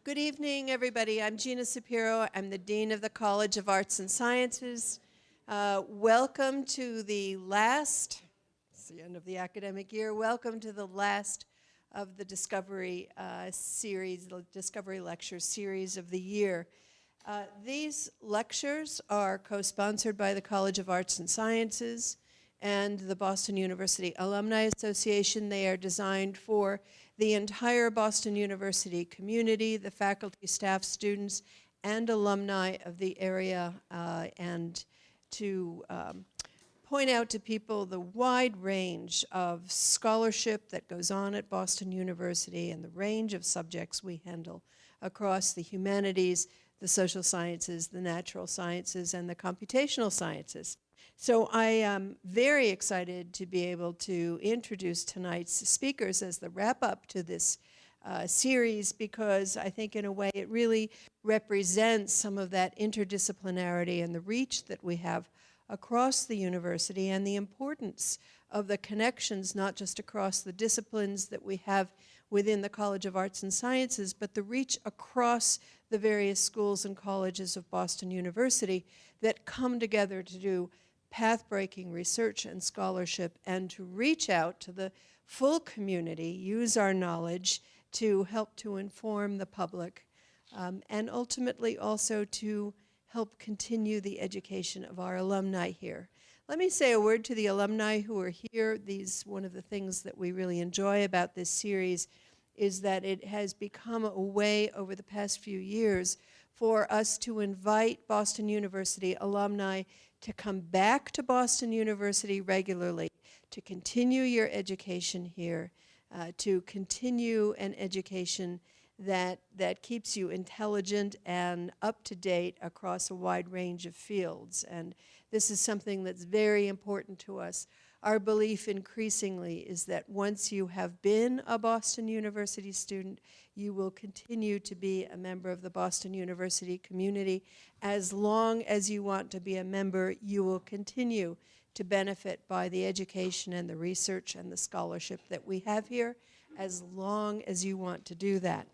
Good evening, everybody. I'm Gina Sapiro. I'm the Dean of the College of Arts and Sciences. Welcome to the last, it's the end of the academic year, welcome to the last of the Discovery series, the Discovery Lecture series of the year. These lectures are co-sponsored by the College of Arts and Sciences and the Boston University Alumni Association. They are designed for the entire Boston University community, the faculty, staff, students, and alumni of the area, and to point out to people the wide range of scholarship that goes on at Boston University and the range of subjects we handle across the humanities, the social sciences, the natural sciences, and the computational sciences. So I am very excited to be able to introduce tonight's speakers as the wrap-up to this series, because I think in a way it really represents some of that interdisciplinarity and the reach that we have across the university, and the importance of the connections not just across the disciplines that we have within the College of Arts and Sciences, but the reach across the various schools and colleges of Boston University that come together to do path-breaking research and scholarship, and to reach out to the full community, use our knowledge to help to inform the public, and ultimately also to help continue the education of our alumni here. Let me say a word to the alumni who are here. One of the things that we really enjoy about this series is that it has become a way over the past few years for us to invite Boston University alumni to come back to Boston University regularly, to continue your education here, to continue an education that keeps you intelligent and up to date across a wide range of fields. And this is something that's very important to us. Our belief increasingly is that once you have been a Boston University student, you will continue to be a member of the Boston University community. As long as you want to be a member, you will continue to benefit by the education and the research and the scholarship that we have here, as long as you want to do that.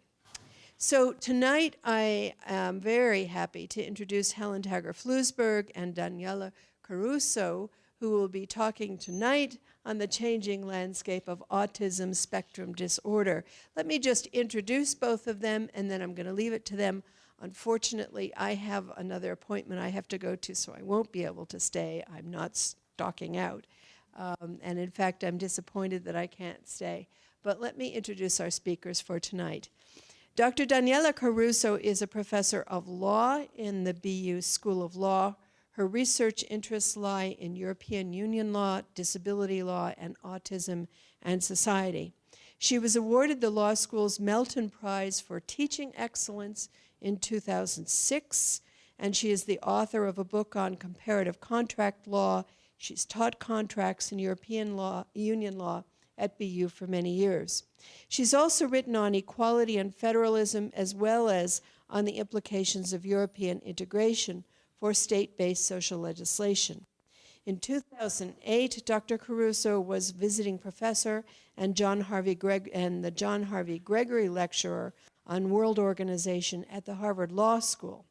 So tonight I am very happy to introduce Helen Tager-Flusberg and Daniela Caruso, who will be talking tonight on the changing landscape of autism spectrum disorder. Let me just introduce both of them, and then I'm going to leave it to them. Unfortunately, I have another appointment I have to go to, so I won't be able to stay. I'm not stalking out. And in fact, I'm disappointed that I can't stay. But let me introduce our speakers for tonight. Dr. Daniela Caruso is a professor of law in the BU School of Law. Her research interests lie in European Union law, disability law, and autism and society. She was awarded the law school's Melton Prize for Teaching Excellence in 2006, and she is the author of a book on comparative contract law. She's taught contracts in European law, Union law at BU for many years. She's also written on equality and federalism, as well as on the implications of European integration for state-based social legislation. In 2008, Dr. Caruso was visiting professor and the John Harvey Gregory Lecturer on World Organization at the Harvard Law School.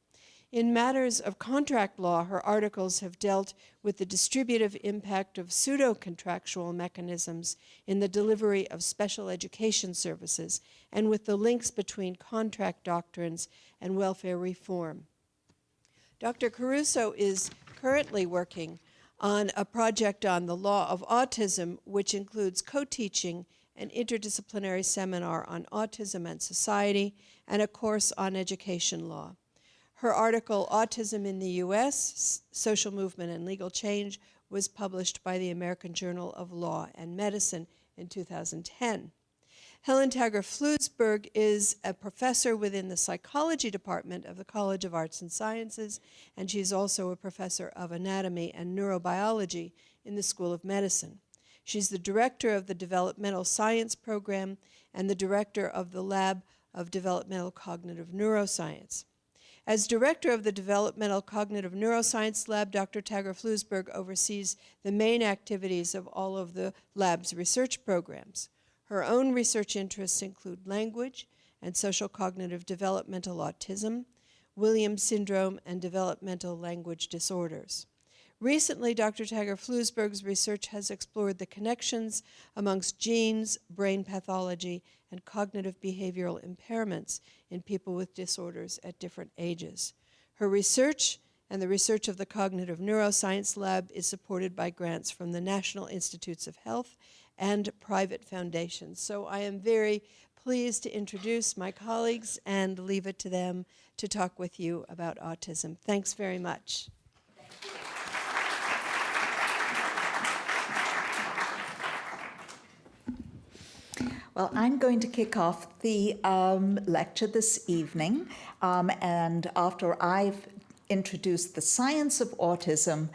In matters of contract law, her articles have dealt with the distributive impact of pseudo-contractual mechanisms in the delivery of special education services, and with the links between contract doctrines and welfare reform. Dr. Caruso is currently working on a project on the law of autism, which includes co-teaching an interdisciplinary seminar on autism and society and a course on education law. Her article, Autism in the U.S., Social Movement and Legal Change, was published by the American Journal of Law and Medicine in 2010. Helen Tager-Flusberg is a professor within the psychology department of the College of Arts and Sciences, and she's also a professor of anatomy and neurobiology in the School of Medicine. She's the director of the Developmental Science program and the director of the Lab of Developmental Cognitive Neuroscience. As director of the Developmental Cognitive Neuroscience Lab, Dr. Tager-Flusberg oversees the main activities of all of the lab's research programs. Her own research interests include language and social cognitive developmental autism, Williams syndrome, and developmental language disorders. Recently, Dr. Tager-Flusberg's research has explored the connections amongst genes, brain pathology, and cognitive behavioral impairments in people with disorders at different ages. Her research and the research of the Cognitive Neuroscience Lab is supported by grants from the National Institutes of Health and private foundations. So I am very pleased to introduce my colleagues and leave it to them to talk with you about autism. Thanks very much. Well, I'm going to kick off the lecture this evening, and after I've introduced the science of autism,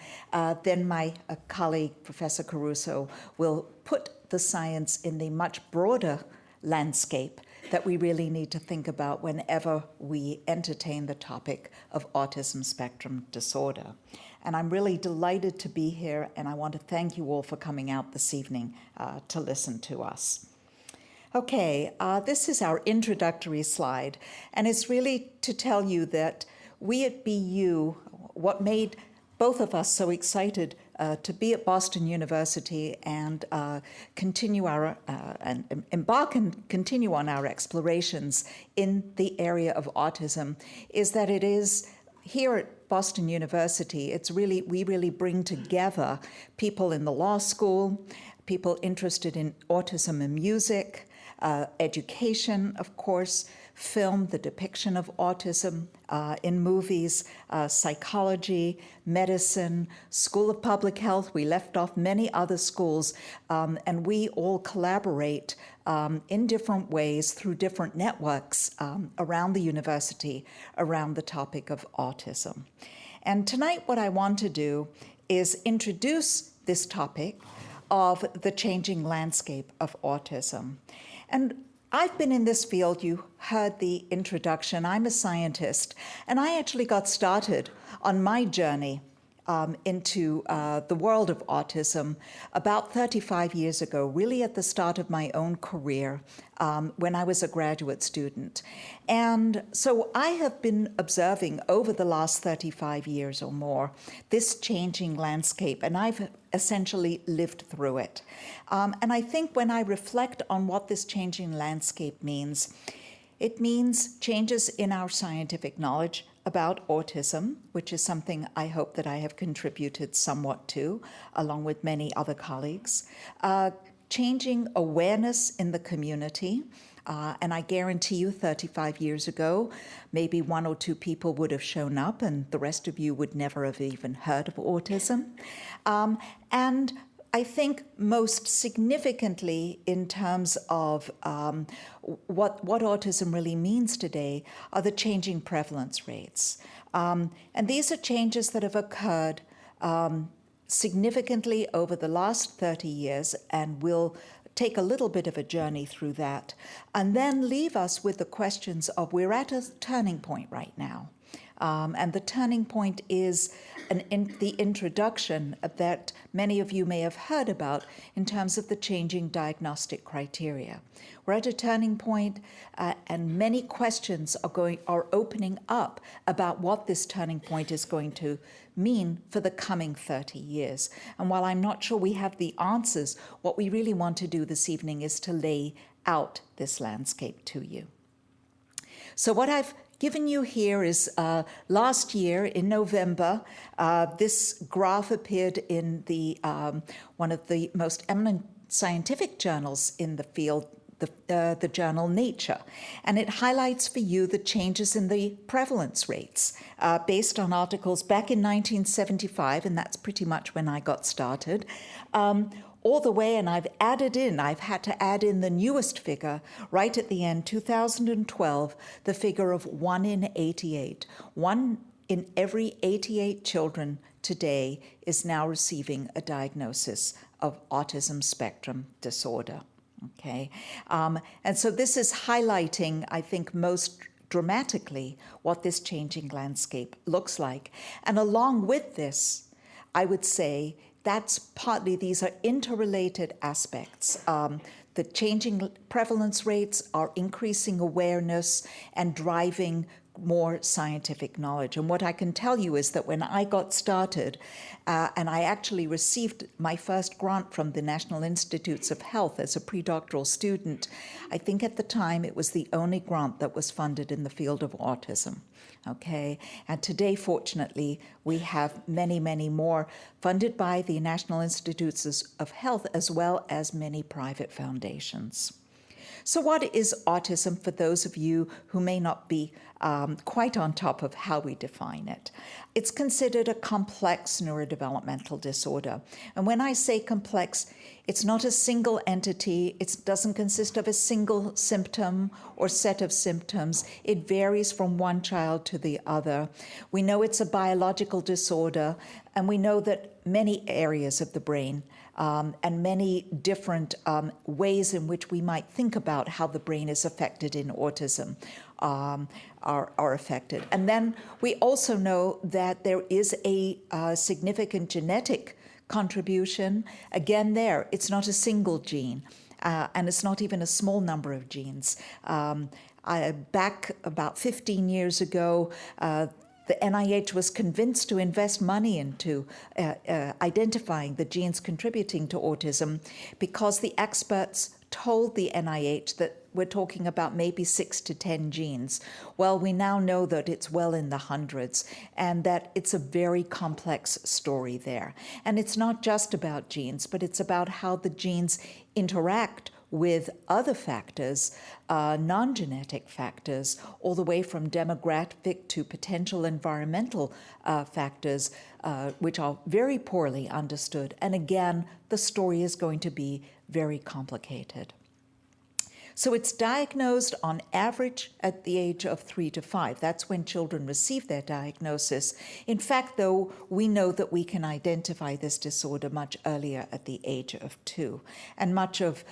then my colleague, Professor Caruso, will put the science in the much broader landscape that we really need to think about whenever we entertain the topic of autism spectrum disorder. And I'm really delighted to be here, and I want to thank you all for coming out this evening to listen to us. Okay, this is our introductory slide, and it's really to tell you that we at BU, what made both of us so excited to be at Boston University and continue our embark and continue on our explorations in the area of autism, is that it is here at Boston University. We really bring together people in the law school, people interested in autism and music. Education, of course, film, the depiction of autism in movies, psychology, medicine, School of Public Health. We left off many other schools, and we all collaborate in different ways through different networks around the university around the topic of autism. And tonight what I want to do is introduce this topic of the changing landscape of autism. And I've been in this field, you heard the introduction, I'm a scientist, and I actually got started on my journey into the world of autism about 35 years ago, really at the start of my own career when I was a graduate student. And so I have been observing over the last 35 years or more this changing landscape, and I've essentially lived through it. And I think when I reflect on what this changing landscape means, it means changes in our scientific knowledge about autism, which is something I hope that I have contributed somewhat to, along with many other colleagues. Changing awareness in the community, and I guarantee you 35 years ago, maybe one or two people would have shown up and the rest of you would never have even heard of autism. And I think most significantly in terms of what autism really means today are the changing prevalence rates. And these are changes that have occurred significantly over the last 30 years, and we'll take a little bit of a journey through that, and then leave us with the questions of we're at a turning point right now. And the turning point is the introduction that many of you may have heard about in terms of the changing diagnostic criteria. We're at a turning point, and many questions are opening up about what this turning point is going to mean for the coming 30 years. And while I'm not sure we have the answers, what we really want to do this evening is to lay out this landscape to you. So what I've given you here is last year in November, this graph appeared in the one of the most eminent scientific journals in the field, the journal Nature. And it highlights for you the changes in the prevalence rates based on articles back in 1975, and that's pretty much when I got started, all the way, and I've had to add in the newest figure right at the end, 2012, the figure of 1 in 88. 1 in every 88 children today is now receiving a diagnosis of autism spectrum disorder. Okay, and so this is highlighting, I think, most dramatically what this changing landscape looks like. And along with this, I would say that's partly, these are interrelated aspects. the changing prevalence rates are increasing awareness and driving more scientific knowledge. And what I can tell you is that when I got started, and I actually received my first grant from the National Institutes of Health as a predoctoral student, I think at the time it was the only grant that was funded in the field of autism. Okay, and today, fortunately, we have many, many more funded by the National Institutes of Health as well as many private foundations. So what is autism for those of you who may not be quite on top of how we define it? It's considered a complex neurodevelopmental disorder. And when I say complex, it's not a single entity. It doesn't consist of a single symptom or set of symptoms. It varies from one child to the other. We know it's a biological disorder, and we know that many areas of the brain and many different ways in which we might think about how the brain is affected in autism are affected. And then we also know that there is a significant genetic contribution. Again, it's not a single gene, and it's not even a small number of genes. Back about 15 years ago, the NIH was convinced to invest money into identifying the genes contributing to autism because the experts told the NIH that we're talking about maybe 6 to 10 genes. Well, we now know that it's well in the hundreds and that it's a very complex story there. And it's not just about genes, but it's about how the genes interact with other factors, non-genetic factors, all the way from demographic to potential environmental factors, which are very poorly understood. And again, the story is going to be very complicated. So it's diagnosed on average at the age of 3 to 5. That's when children receive their diagnosis. In fact, though, we know that we can identify this disorder much earlier at the age of 2. And much of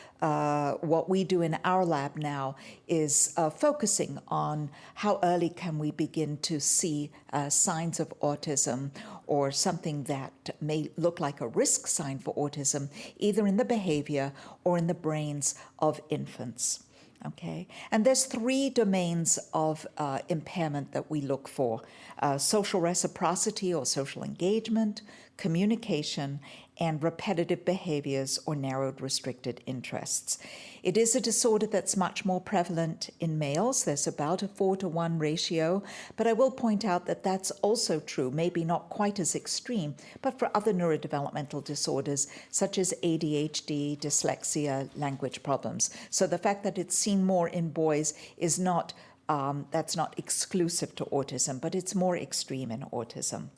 what we do in our lab now is focusing on how early can we begin to see signs of autism or something that may look like a risk sign for autism, either in the behavior or in the brains of infants. Okay, and there's 3 domains of impairment that we look for: social reciprocity or social engagement, communication, and repetitive behaviors or narrowed restricted interests. It is a disorder that's much more prevalent in males. There's about a 4-to-1 ratio, but I will point out that that's also true, maybe not quite as extreme, but for other neurodevelopmental disorders such as ADHD, dyslexia, language problems. So the fact that it's seen more in boys is not that's not exclusive to autism, but it's more extreme in autism.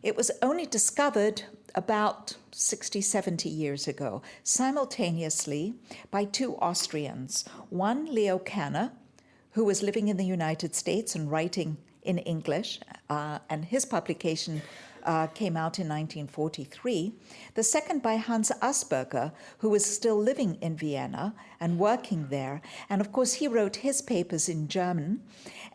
It was only discovered about 60, 70 years ago, simultaneously by 2 Austrians. One, Leo Kanner, who was living in the United States and writing in English, and his publication came out in 1943. The second by Hans Asperger, who was still living in Vienna and working there. And of course, he wrote his papers in German.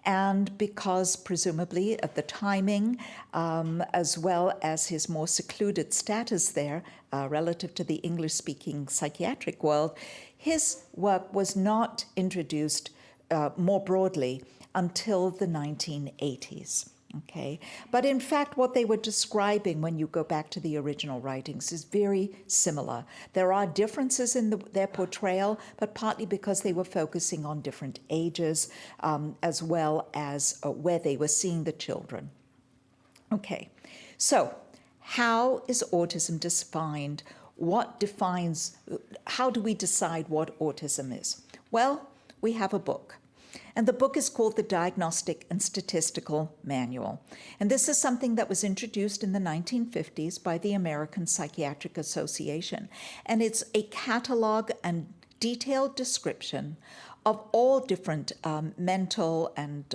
And because presumably of the timing, as well as his more secluded status there relative to the English-speaking psychiatric world, his work was not introduced more broadly until the 1980s. Okay, but in fact, what they were describing when you go back to the original writings is very similar. There are differences in their portrayal, but partly because they were focusing on different ages, as well as where they were seeing the children. Okay, so how is autism defined? How do we decide what autism is? Well, we have a book. And the book is called the Diagnostic and Statistical Manual. And this is something that was introduced in the 1950s by the American Psychiatric Association. And it's a catalog and detailed description of all different mental and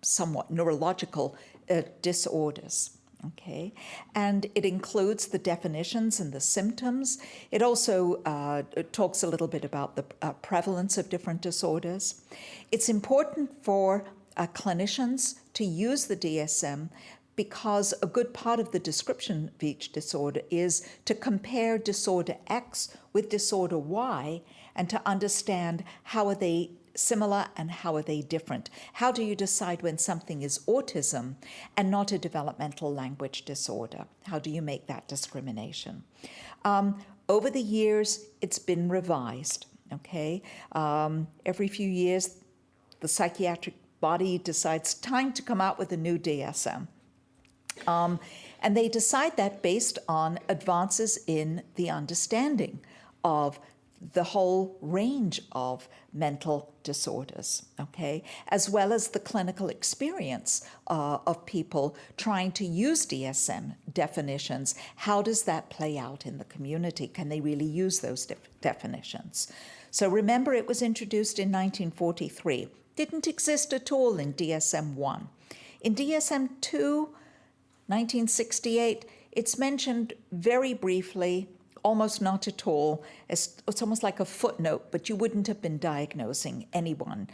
somewhat neurological disorders. Okay, and it includes the definitions and the symptoms. It also talks a little bit about the prevalence of different disorders. It's important for clinicians to use the DSM because a good part of the description of each disorder is to compare disorder X with disorder Y and to understand how are they similar and how are they different. How do you decide when something is autism and not a developmental language disorder? How do you make that discrimination? Over the years, it's been revised, okay? Every few years, the psychiatric body decides time to come out with a new DSM. And they decide that based on advances in the understanding of the whole range of mental disorders, okay, as well as the clinical experience of people trying to use DSM definitions. How does that play out in the community? Can they really use those definitions? So remember, it was introduced in 1943. Didn't exist at all in DSM-1. In DSM-2, 1968, it's mentioned very briefly, almost not at all. It's almost like a footnote, but you wouldn't have been diagnosing anyone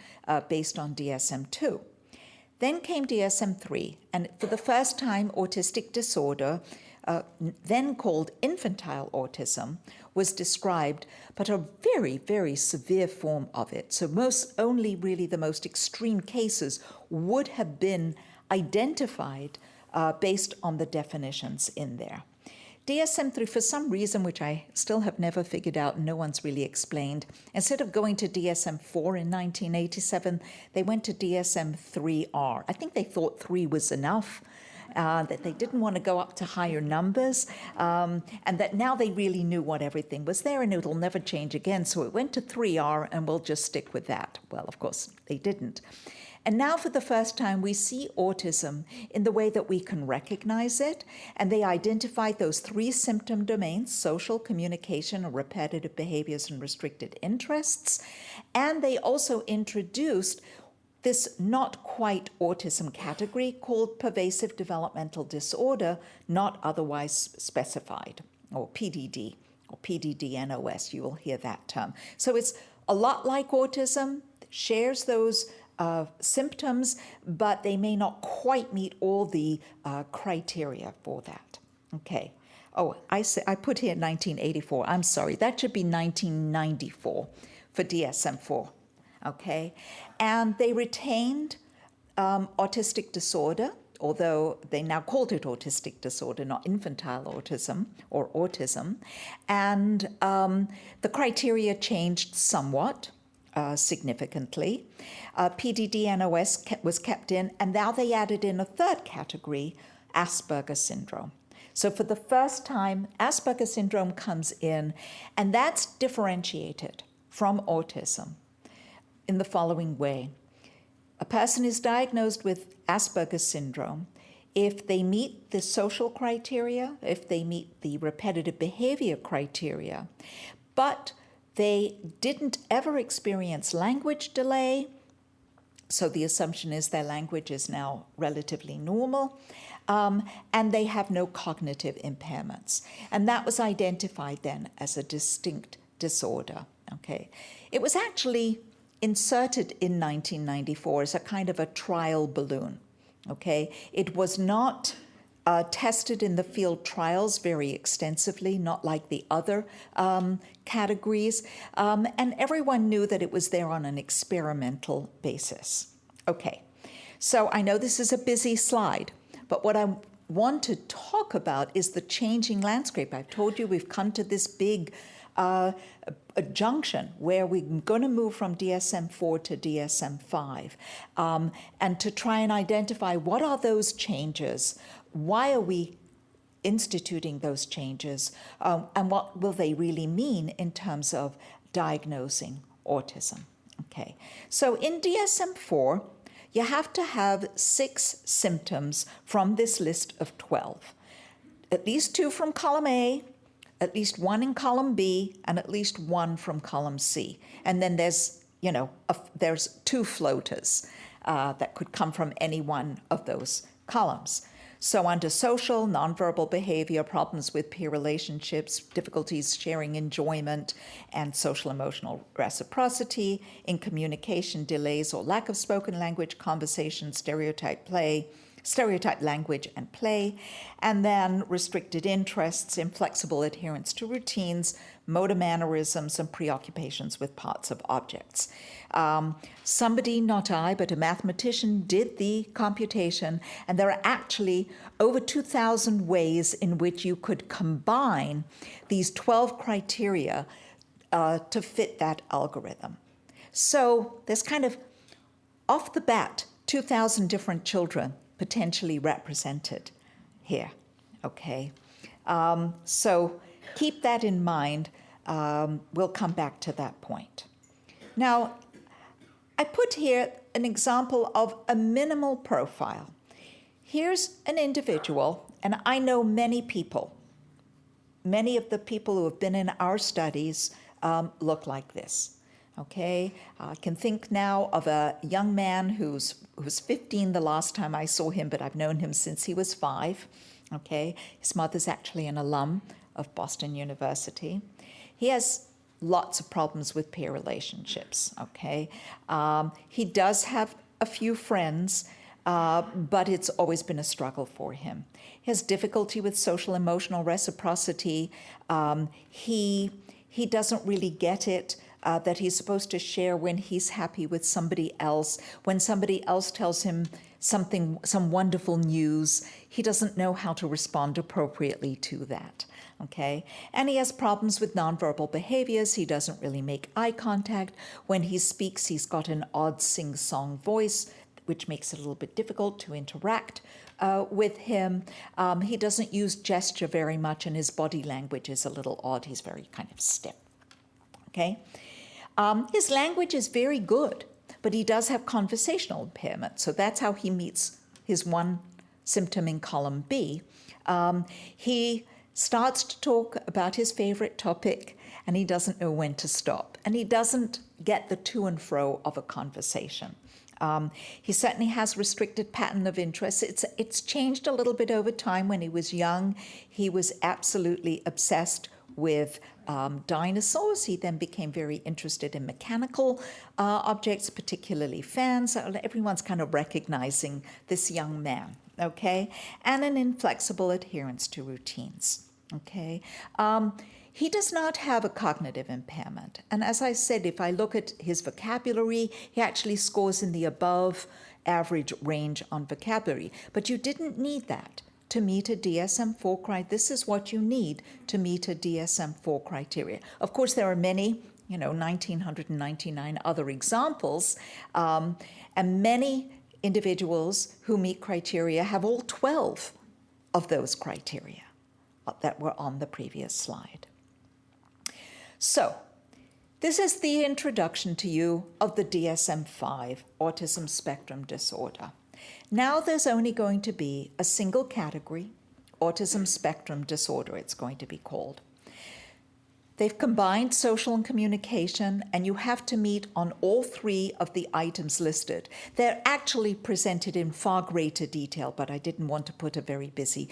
based on DSM-2. Then came DSM-3, and for the first time, autistic disorder, then called infantile autism, was described, but a very, very severe form of it. So only really the most extreme cases would have been identified based on the definitions in there. DSM-3, for some reason, which I still have never figured out and no one's really explained, instead of going to DSM-4 in 1987, they went to DSM-3R. I think they thought 3 was enough, that they didn't want to go up to higher numbers, and that now they really knew what everything was there and it'll never change again. So it went to 3R and we'll just stick with that. Well, of course, they didn't. And now for the first time, we see autism in the way that we can recognize it. And they identified those 3 symptom domains: social, communication, repetitive behaviors, and restricted interests. And they also introduced this not quite autism category called pervasive developmental disorder, not otherwise specified, or PDD, or PDD-NOS. You will hear that term. So it's a lot like autism, shares those symptoms, but they may not quite meet all the criteria for that. Okay. Oh, I put here 1984. I'm sorry. That should be 1994 for DSM-4. Okay. And they retained autistic disorder, although they now called it autistic disorder, not infantile autism or autism. And the criteria changed somewhat. Significantly. PDD-NOS was kept in, and now they added in a third category, Asperger syndrome. So for the first time, Asperger syndrome comes in, and that's differentiated from autism in the following way. A person is diagnosed with Asperger syndrome if they meet the social criteria, if they meet the repetitive behavior criteria, but they didn't ever experience language delay, so the assumption is their language is now relatively normal, and they have no cognitive impairments. And that was identified then as a distinct disorder. Okay, it was actually inserted in 1994 as a kind of a trial balloon. Okay, it was not tested in the field trials very extensively, not like the other categories, and everyone knew that it was there on an experimental basis. Okay, so I know this is a busy slide, but what I want to talk about is the changing landscape. I've told you we've come to this big a junction where we're going to move from DSM-4 to DSM-5, and to try and identify what are those changes, why are we instituting those changes, and what will they really mean in terms of diagnosing autism. Okay, so in DSM-4, you have to have 6 symptoms from this list of 12, at least 2 from column A, at least 1 in column B, and at least 1 from column C. And then there's, there's 2 floaters that could come from any one of those columns. So under social, nonverbal behavior, problems with peer relationships, difficulties sharing enjoyment, and social emotional reciprocity, in communication, delays or lack of spoken language, conversation, stereotype play, stereotyped language and play, and then restricted interests, inflexible adherence to routines, motor mannerisms, and preoccupations with parts of objects. Somebody, not I, but a mathematician, did the computation, and there are actually over 2,000 ways in which you could combine these 12 criteria to fit that algorithm. So there's kind of, off the bat, 2,000 different children potentially represented here, okay? So keep that in mind. We'll come back to that point. Now, I put here an example of a minimal profile. Here's an individual, and I know many people. Many of the people who have been in our studies look like this. Okay, I can think now of a young man who's 15 the last time I saw him, but I've known him since he was 5. Okay, his mother's actually an alum of Boston University. He has lots of problems with peer relationships. Okay, he does have a few friends, but it's always been a struggle for him. He has difficulty with social emotional reciprocity. He doesn't really get it. That he's supposed to share when he's happy with somebody else. When somebody else tells him some wonderful news, he doesn't know how to respond appropriately to that, okay? And he has problems with nonverbal behaviors. He doesn't really make eye contact. When he speaks, he's got an odd sing-song voice, which makes it a little bit difficult to interact with him. He doesn't use gesture very much, and his body language is a little odd. He's very kind of stiff, okay? His language is very good, but he does have conversational impairment. So that's how he meets his one symptom in column B. He starts to talk about his favorite topic, and he doesn't know when to stop. And he doesn't get the to and fro of a conversation. He certainly has restricted pattern of interest. It's changed a little bit over time. When he was young, he was absolutely obsessed with dinosaurs. He then became very interested in mechanical objects, particularly fans. Everyone's kind of recognizing this young man, okay? And an inflexible adherence to routines, okay? He does not have a cognitive impairment. And as I said, if I look at his vocabulary, he actually scores in the above average range on vocabulary. But you didn't need that to meet a DSM-4 criteria. This is what you need to meet a DSM-4 criteria. Of course, there are many, 1,999 other examples, and many individuals who meet criteria have all 12 of those criteria that were on the previous slide. So, this is the introduction to you of the DSM-5 Autism Spectrum Disorder. Now there's only going to be a single category, Autism Spectrum Disorder, it's going to be called. They've combined social and communication, and you have to meet on all 3 of the items listed. They're actually presented in far greater detail, but I didn't want to put a very busy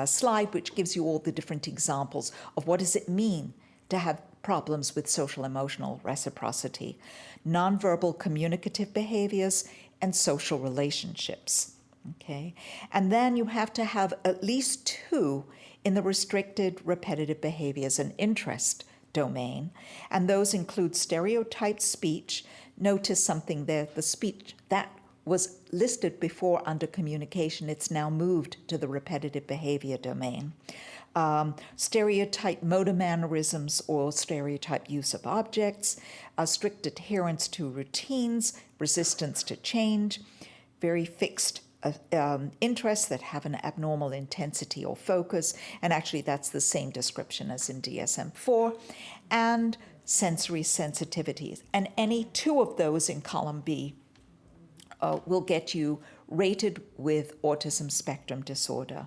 slide which gives you all the different examples of what does it mean to have problems with social emotional reciprocity, nonverbal communicative behaviors, and social relationships, okay? And then you have to have at least 2 in the restricted repetitive behaviors and interest domain, and those include stereotyped speech. Notice something there, the speech that was listed before under communication, it's now moved to the repetitive behavior domain. Stereotype motor mannerisms or stereotype use of objects, strict adherence to routines, resistance to change, very fixed interests that have an abnormal intensity or focus, and actually that's the same description as in DSM-4, and sensory sensitivities. And any 2 of those in column B will get you rated with autism spectrum disorder.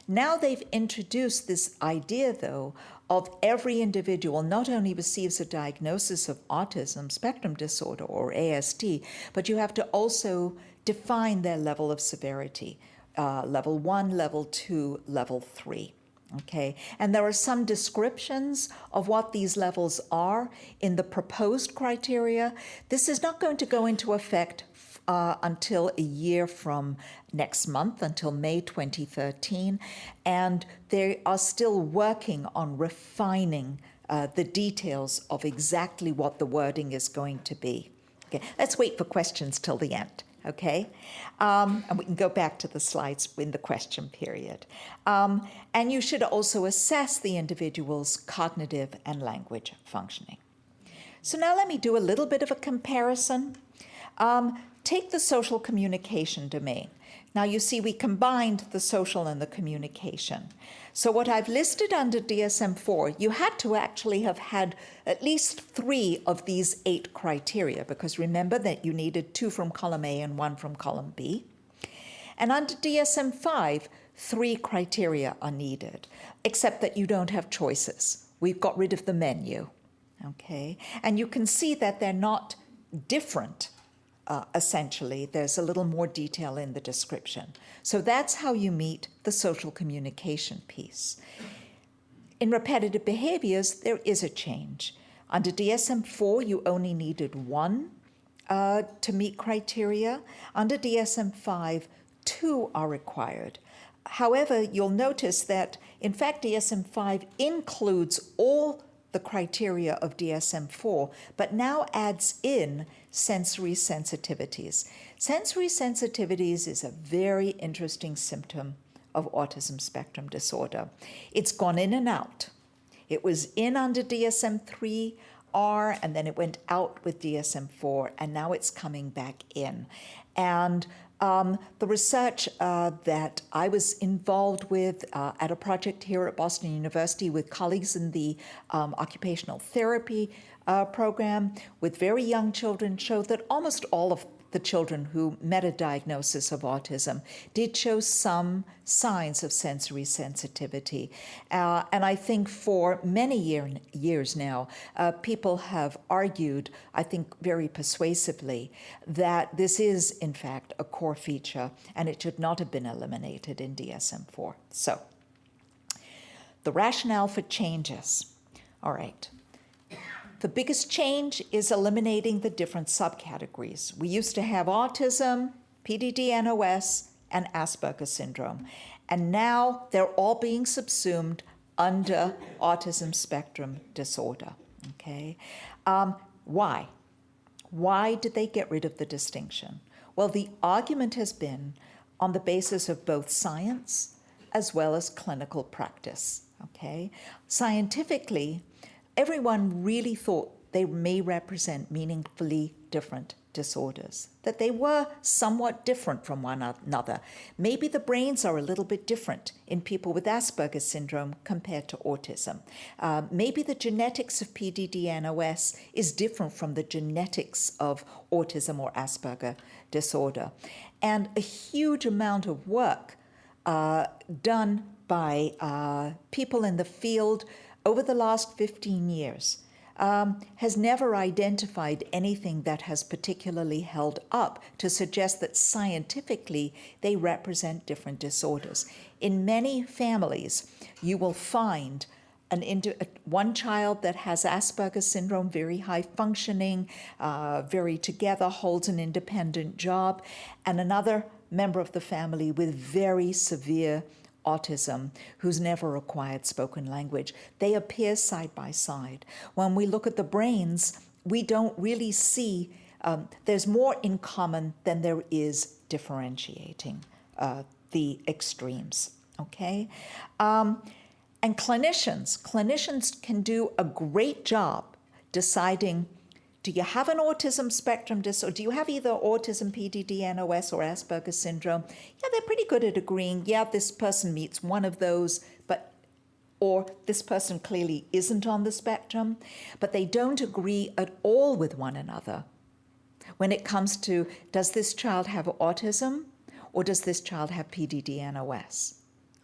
Now they've introduced this idea, though, of every individual not only receives a diagnosis of autism spectrum disorder or ASD, but you have to also define their level of severity, level 1, level 2, level 3. Okay, and there are some descriptions of what these levels are in the proposed criteria. This is not going to go into effect until a year from next month, until May 2013, and they are still working on refining the details of exactly what the wording is going to be. Okay, let's wait for questions till the end, okay? And we can go back to the slides in the question period. And you should also assess the individual's cognitive and language functioning. So now let me do a little bit of a comparison. Take the social communication domain. Now you see we combined the social and the communication. So what I've listed under DSM-4, you had to actually have had at least 3 of these 8 criteria, because remember that you needed 2 from column A and 1 from column B. And under DSM-5, 3 criteria are needed, except that you don't have choices. We've got rid of the menu, okay? And you can see that they're not different. Essentially, there's a little more detail in the description. So that's how you meet the social communication piece. In repetitive behaviors, there is a change. Under DSM-4, you only needed 1 to meet criteria. Under DSM-5, 2 are required. However, you'll notice that, in fact, DSM-5 includes all the criteria of DSM-4, but now adds in sensory sensitivities. Sensory sensitivities is a very interesting symptom of autism spectrum disorder. It's gone in and out. It was in under DSM-3R, and then it went out with DSM-4, and now it's coming back in. And the research that I was involved with at a project here at Boston University with colleagues in the occupational therapy program with very young children showed that almost all of the children who met a diagnosis of autism did show some signs of sensory sensitivity. And I think for many years now, people have argued, I think very persuasively, that this is, in fact, a core feature and it should not have been eliminated in DSM-4. So, the rationale for changes. All right. The biggest change is eliminating the different subcategories. We used to have autism, PDD-NOS, and Asperger's syndrome. And now they're all being subsumed under autism spectrum disorder, okay? Why? Why did they get rid of the distinction? Well, the argument has been on the basis of both science as well as clinical practice, okay? Scientifically, everyone really thought they may represent meaningfully different disorders, that they were somewhat different from one another. Maybe the brains are a little bit different in people with Asperger's syndrome compared to autism. Maybe the genetics of PDD-NOS is different from the genetics of autism or Asperger disorder. And a huge amount of work done by people in the field over the last 15 years has never identified anything that has particularly held up to suggest that scientifically they represent different disorders. In many families, you will find one child that has Asperger's syndrome, very high functioning, very together, holds an independent job, and another member of the family with very severe autism who's never acquired spoken language. They appear side by side. When we look at the brains, we don't really see, there's more in common than there is differentiating the extremes, okay? And clinicians can do a great job deciding, do you have an autism spectrum disorder? Do you have either autism, PDD-NOS, or Asperger's syndrome? Yeah, they're pretty good at agreeing, yeah, this person meets one of those, or this person clearly isn't on the spectrum, but they don't agree at all with one another when it comes to, does this child have autism, or does this child have PDD-NOS?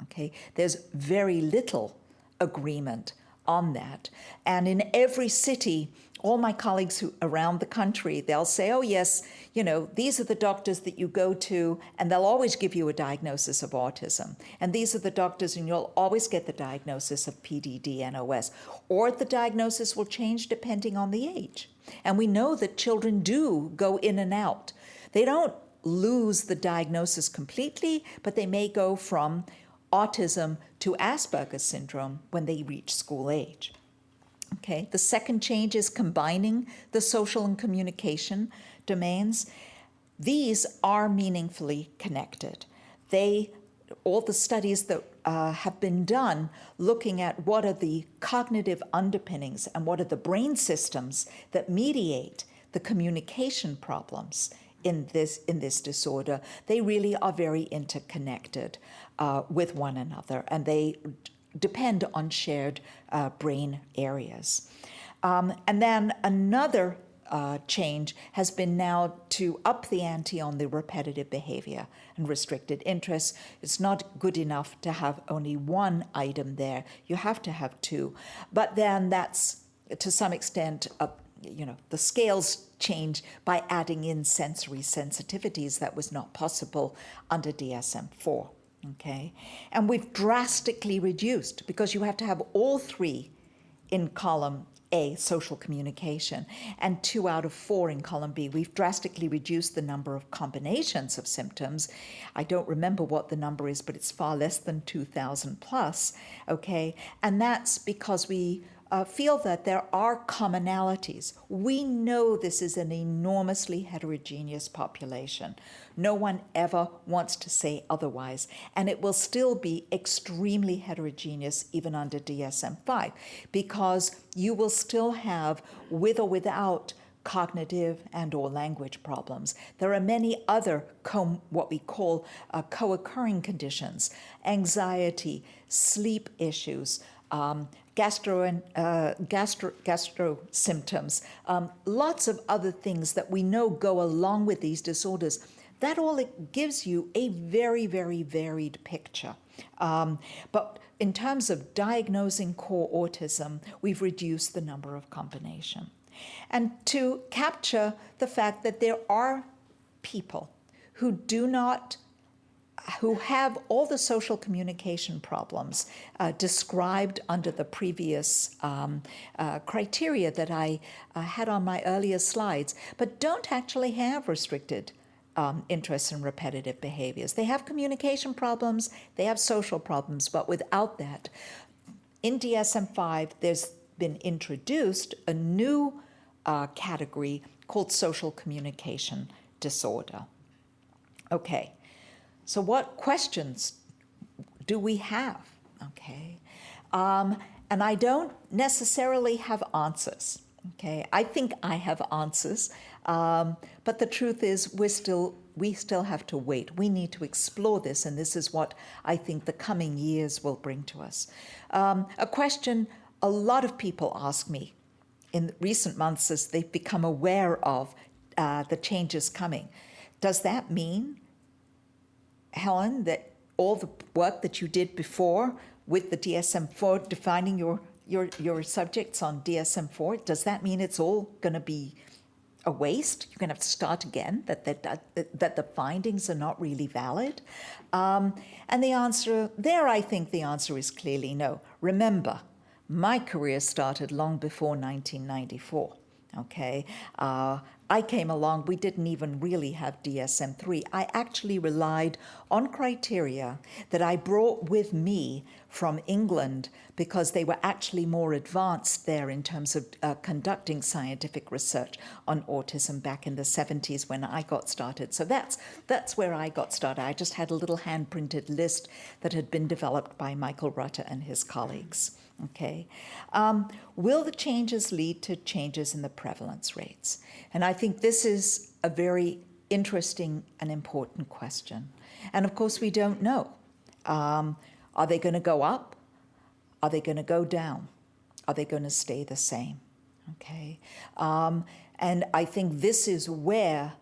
Okay, there's very little agreement on that. And in every city, all my colleagues who around the country, they'll say, oh yes, these are the doctors that you go to, and they'll always give you a diagnosis of autism. And these are the doctors, and you'll always get the diagnosis of PDD-NOS. Or the diagnosis will change depending on the age. And we know that children do go in and out. They don't lose the diagnosis completely, but they may go from autism to Asperger's syndrome when they reach school age. Okay, the second change is combining the social and communication domains. These are meaningfully connected. All the studies that have been done looking at what are the cognitive underpinnings and what are the brain systems that mediate the communication problems in this disorder, they really are very interconnected with one another, and they depend on shared brain areas. And then another change has been now to up the ante on the repetitive behavior and restricted interests. It's not good enough to have only one item there. You have to have two. But then that's, to some extent, the scales change by adding in sensory sensitivities that was not possible under DSM-4. Okay? And we've drastically reduced, because you have to have all three in column A, social communication, and 2 out of 4 in column B. We've drastically reduced the number of combinations of symptoms. I don't remember what the number is, but it's far less than 2,000 plus, okay? And that's because we feel that there are commonalities. We know this is an enormously heterogeneous population. No one ever wants to say otherwise, and it will still be extremely heterogeneous even under DSM-5, because you will still have, with or without, cognitive and or language problems. There are many other what we call co-occurring conditions: anxiety, sleep issues, gastro symptoms, lots of other things that we know go along with these disorders. That all gives you a very, very varied picture. But in terms of diagnosing core autism, we've reduced the number of combinations. And to capture the fact that there are people who have all the social communication problems described under the previous criteria that I had on my earlier slides, but don't actually have restricted interests and repetitive behaviors. They have communication problems, they have social problems, but without that. In DSM-5, there's been introduced a new category called social communication disorder. Okay. So what questions do we have? Okay. And I don't necessarily have answers. Okay. I think I have answers. But the truth is we still have to wait. We need to explore this, and this is what I think the coming years will bring to us. A question a lot of people ask me in recent months as they've become aware of the changes coming. Does that mean, Helen, that all the work that you did before with the DSM-4, defining your subjects on DSM-4, does that mean it's all going to be a waste? You're going to have to start again, that the findings are not really valid? And the answer there, I think the answer is clearly no. Remember, my career started long before 1994. Okay, I came along, we didn't even really have DSM-3. I actually relied on criteria that I brought with me from England because they were actually more advanced there in terms of conducting scientific research on autism back in the 70s when I got started. So that's where I got started. I just had a little hand-printed list that had been developed by Michael Rutter and his colleagues. Okay. Will the changes lead to changes in the prevalence rates? And I think this is a very interesting and important question. And of course, we don't know. Are they going to go up? Are they going to go down? Are they going to stay the same? Okay. And I think this is where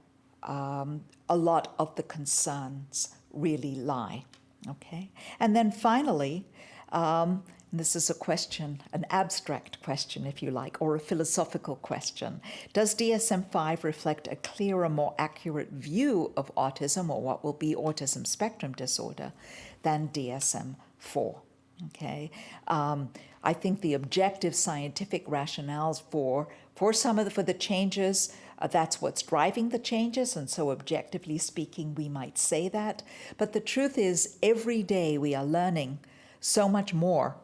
a lot of the concerns really lie. Okay. And then finally, this is a question, an abstract question, if you like, or a philosophical question. Does DSM-5 reflect a clearer, more accurate view of autism, or what will be autism spectrum disorder, than DSM-4? Okay, I think the objective scientific rationales for the changes, that's what's driving the changes, and so objectively speaking, we might say that. But the truth is, every day we are learning so much more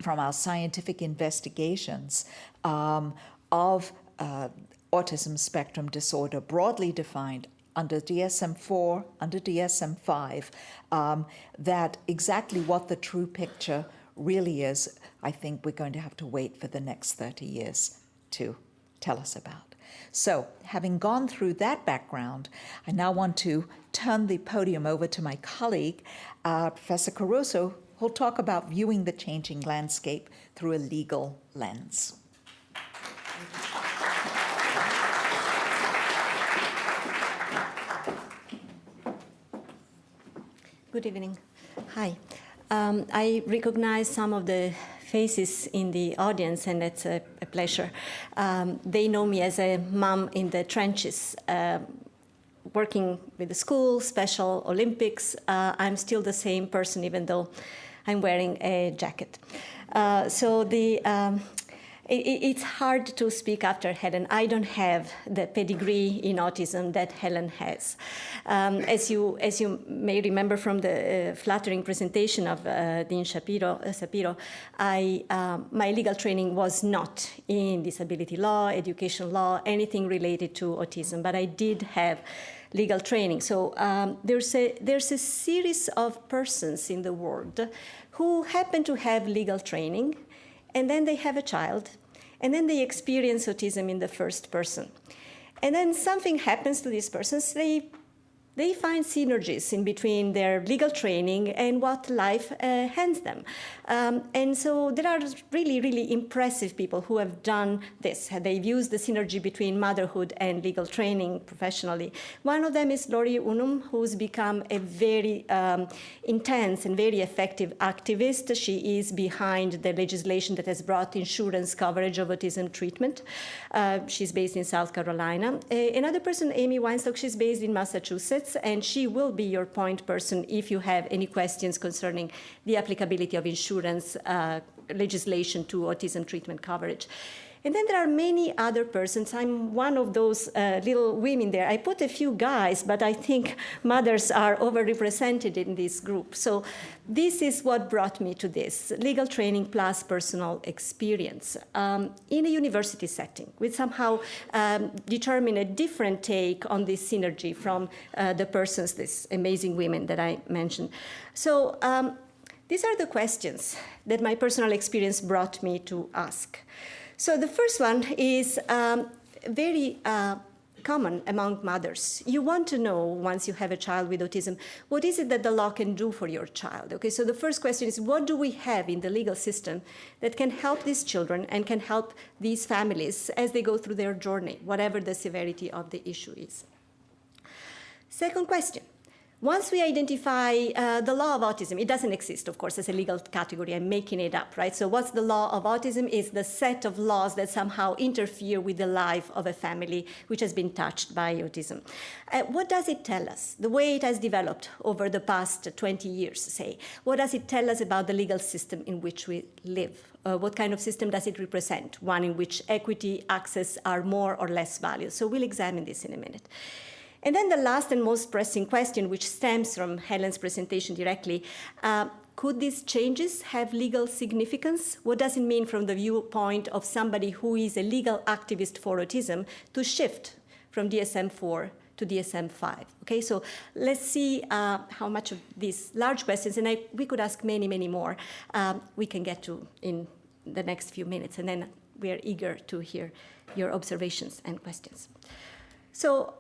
from our scientific investigations of autism spectrum disorder, broadly defined under DSM-4, under DSM-5, that exactly what the true picture really is, I think we're going to have to wait for the next 30 years to tell us about. So, having gone through that background, I now want to turn the podium over to my colleague, Professor Caruso, who'll talk about viewing the changing landscape through a legal lens. Good evening. Hi. I recognize some of the faces in the audience, and it's a pleasure. They know me as a mom in the trenches, working with the school, Special Olympics. I'm still the same person, even though I'm wearing a jacket. It's hard to speak after Helen. I don't have the pedigree in autism that Helen has. As you may remember from the flattering presentation of Dean Shapiro, my legal training was not in disability law, education law, anything related to autism, but I did have legal training. So there's a series of persons in the world who happen to have legal training, and then they have a child, and then they experience autism in the first person. And then something happens to these persons. They find synergies in between their legal training and what life hands them. And so there are really, really impressive people who have done this. They've used the synergy between motherhood and legal training professionally. One of them is Lori Unum, who's become a very intense and very effective activist. She is behind the legislation that has brought insurance coverage of autism treatment. She's based in South Carolina. Another person, Amy Weinstock, she's based in Massachusetts, and she will be your point person if you have any questions concerning the applicability of insurance legislation to autism treatment coverage. And then there are many other persons. I'm one of those little women there. I put a few guys, but I think mothers are overrepresented in this group. So this is what brought me to this, legal training plus personal experience in a university setting. We somehow determine a different take on this synergy from the persons, these amazing women that I mentioned. So these are the questions that my personal experience brought me to ask. So the first one is very common among mothers. You want to know, once you have a child with autism, what is it that the law can do for your child? Okay, so the first question is, what do we have in the legal system that can help these children and can help these families as they go through their journey, whatever the severity of the issue is? Second question. Once we identify the law of autism, it doesn't exist, of course, as a legal category. I'm making it up, right? So what's the law of autism is the set of laws that somehow interfere with the life of a family which has been touched by autism. What does it tell us? The way it has developed over the past 20 years, say. What does it tell us about the legal system in which we live? What kind of system does it represent? One in which equity, access are more or less valued. So we'll examine this in a minute. And then the last and most pressing question, which stems from Helen's presentation directly, could these changes have legal significance? What does it mean from the viewpoint of somebody who is a legal activist for autism to shift from DSM-4 to DSM-5? Okay, so let's see how much of these large questions, and we could ask many, many more, we can get to in the next few minutes, and then we are eager to hear your observations and questions. So,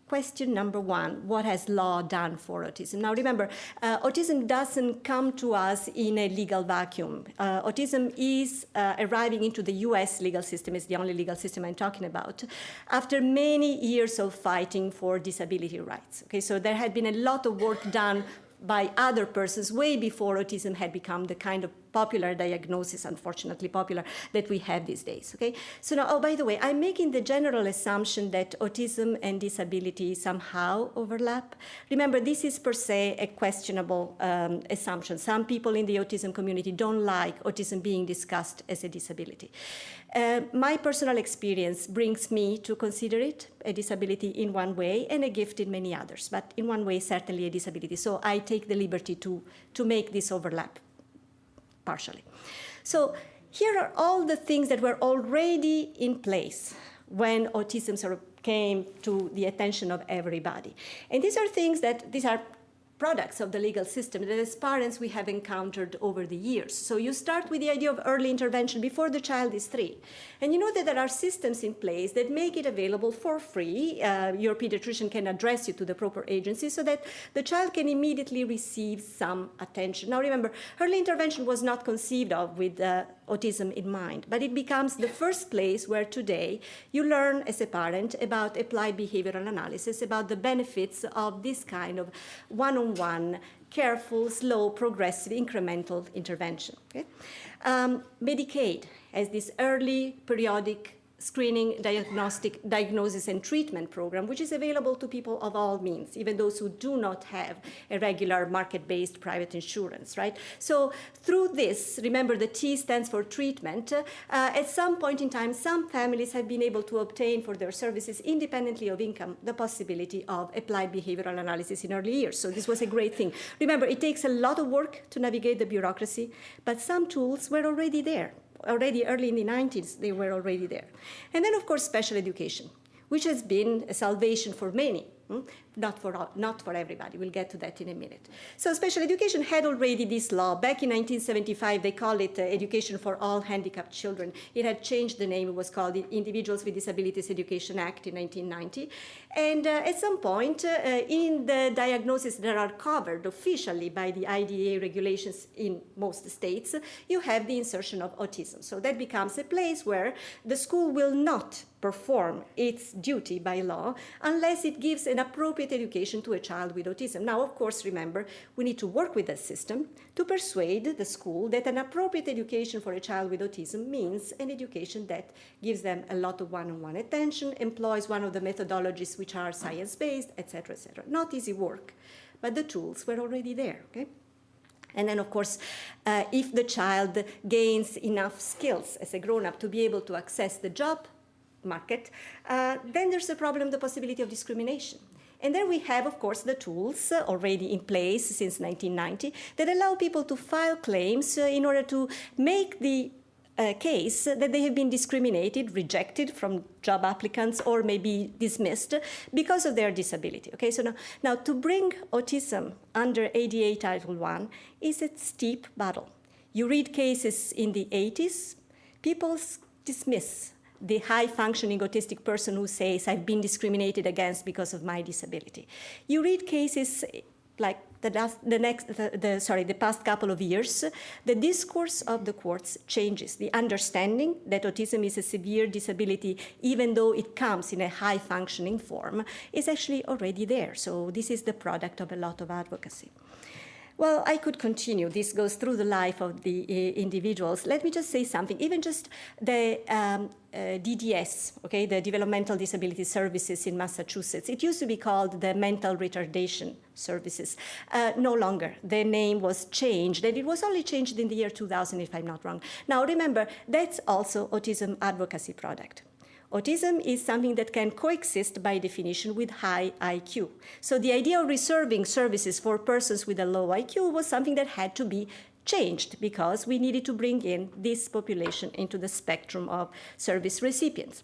question number one, what has law done for autism? Now remember, autism doesn't come to us in a legal vacuum. Autism is arriving into the US legal system, is the only legal system I'm talking about, after many years of fighting for disability rights. Okay, so there had been a lot of work done by other persons way before autism had become the kind of popular diagnosis, unfortunately popular, that we have these days, okay? So now, oh, by the way, I'm making the general assumption that autism and disability somehow overlap. Remember, this is per se a questionable assumption. Some people in the autism community don't like autism being discussed as a disability. My personal experience brings me to consider it a disability in one way and a gift in many others, but in one way, certainly a disability. So I take the liberty to make this overlap partially. So here are all the things that were already in place when autism sort of came to the attention of everybody. And these are products of the legal system that as parents we have encountered over the years. So you start with the idea of early intervention before the child is 3. And you know that there are systems in place that make it available for free. Your pediatrician can address you to the proper agency so that the child can immediately receive some attention. Now remember, early intervention was not conceived of with autism in mind, but it becomes the first place where today you learn as a parent about applied behavioral analysis, about the benefits of this kind of one-on-one, careful, slow, progressive, incremental intervention. Okay? Medicaid has this early periodic screening, diagnosis and treatment program, which is available to people of all means, even those who do not have a regular market-based private insurance, right? So through this, remember the T stands for treatment, at some point in time, some families have been able to obtain for their services independently of income the possibility of applied behavioral analysis in early years. So this was a great thing. Remember, it takes a lot of work to navigate the bureaucracy, but some tools were already there. Already early in the 90s, they were already there. And then, of course, special education, which has been a salvation for many, not for everybody. We'll get to that in a minute. So special education had already this law. Back in 1975, they called it Education for All Handicapped Children. It had changed the name. It was called the Individuals with Disabilities Education Act in 1990. And at some point, in the diagnoses that are covered officially by the IDEA regulations in most states, you have the insertion of autism. So that becomes a place where the school will not perform its duty by law unless it gives an appropriate education to a child with autism. Now, of course, remember, we need to work with the system to persuade the school that an appropriate education for a child with autism means an education that gives them a lot of one-on-one attention, employs one of the methodologies which are science-based, etc., etc. Not easy work, but the tools were already there, okay? And then, of course, if the child gains enough skills as a grown-up to be able to access the job market, then there's a problem, the possibility of discrimination. And then we have, of course, the tools already in place since 1990 that allow people to file claims in order to make the case that they have been discriminated, rejected from job applicants, or maybe dismissed because of their disability. Okay, so now to bring autism under ADA Title I is a steep battle. You read cases in the 80s, people dismiss the high-functioning autistic person who says, I've been discriminated against because of my disability. You read cases like the past couple of years, the discourse of the courts changes. The understanding that autism is a severe disability, even though it comes in a high-functioning form, is actually already there. So this is the product of a lot of advocacy. Well, I could continue. This goes through the life of the individuals. Let me just say something. Even just the DDS, okay, the Developmental Disability Services in Massachusetts, it used to be called the Mental Retardation Services. No longer. The name was changed, and it was only changed in the year 2000, if I'm not wrong. Now, remember, that's also autism advocacy product. Autism is something that can coexist by definition with high IQ. So the idea of reserving services for persons with a low IQ was something that had to be changed because we needed to bring in this population into the spectrum of service recipients.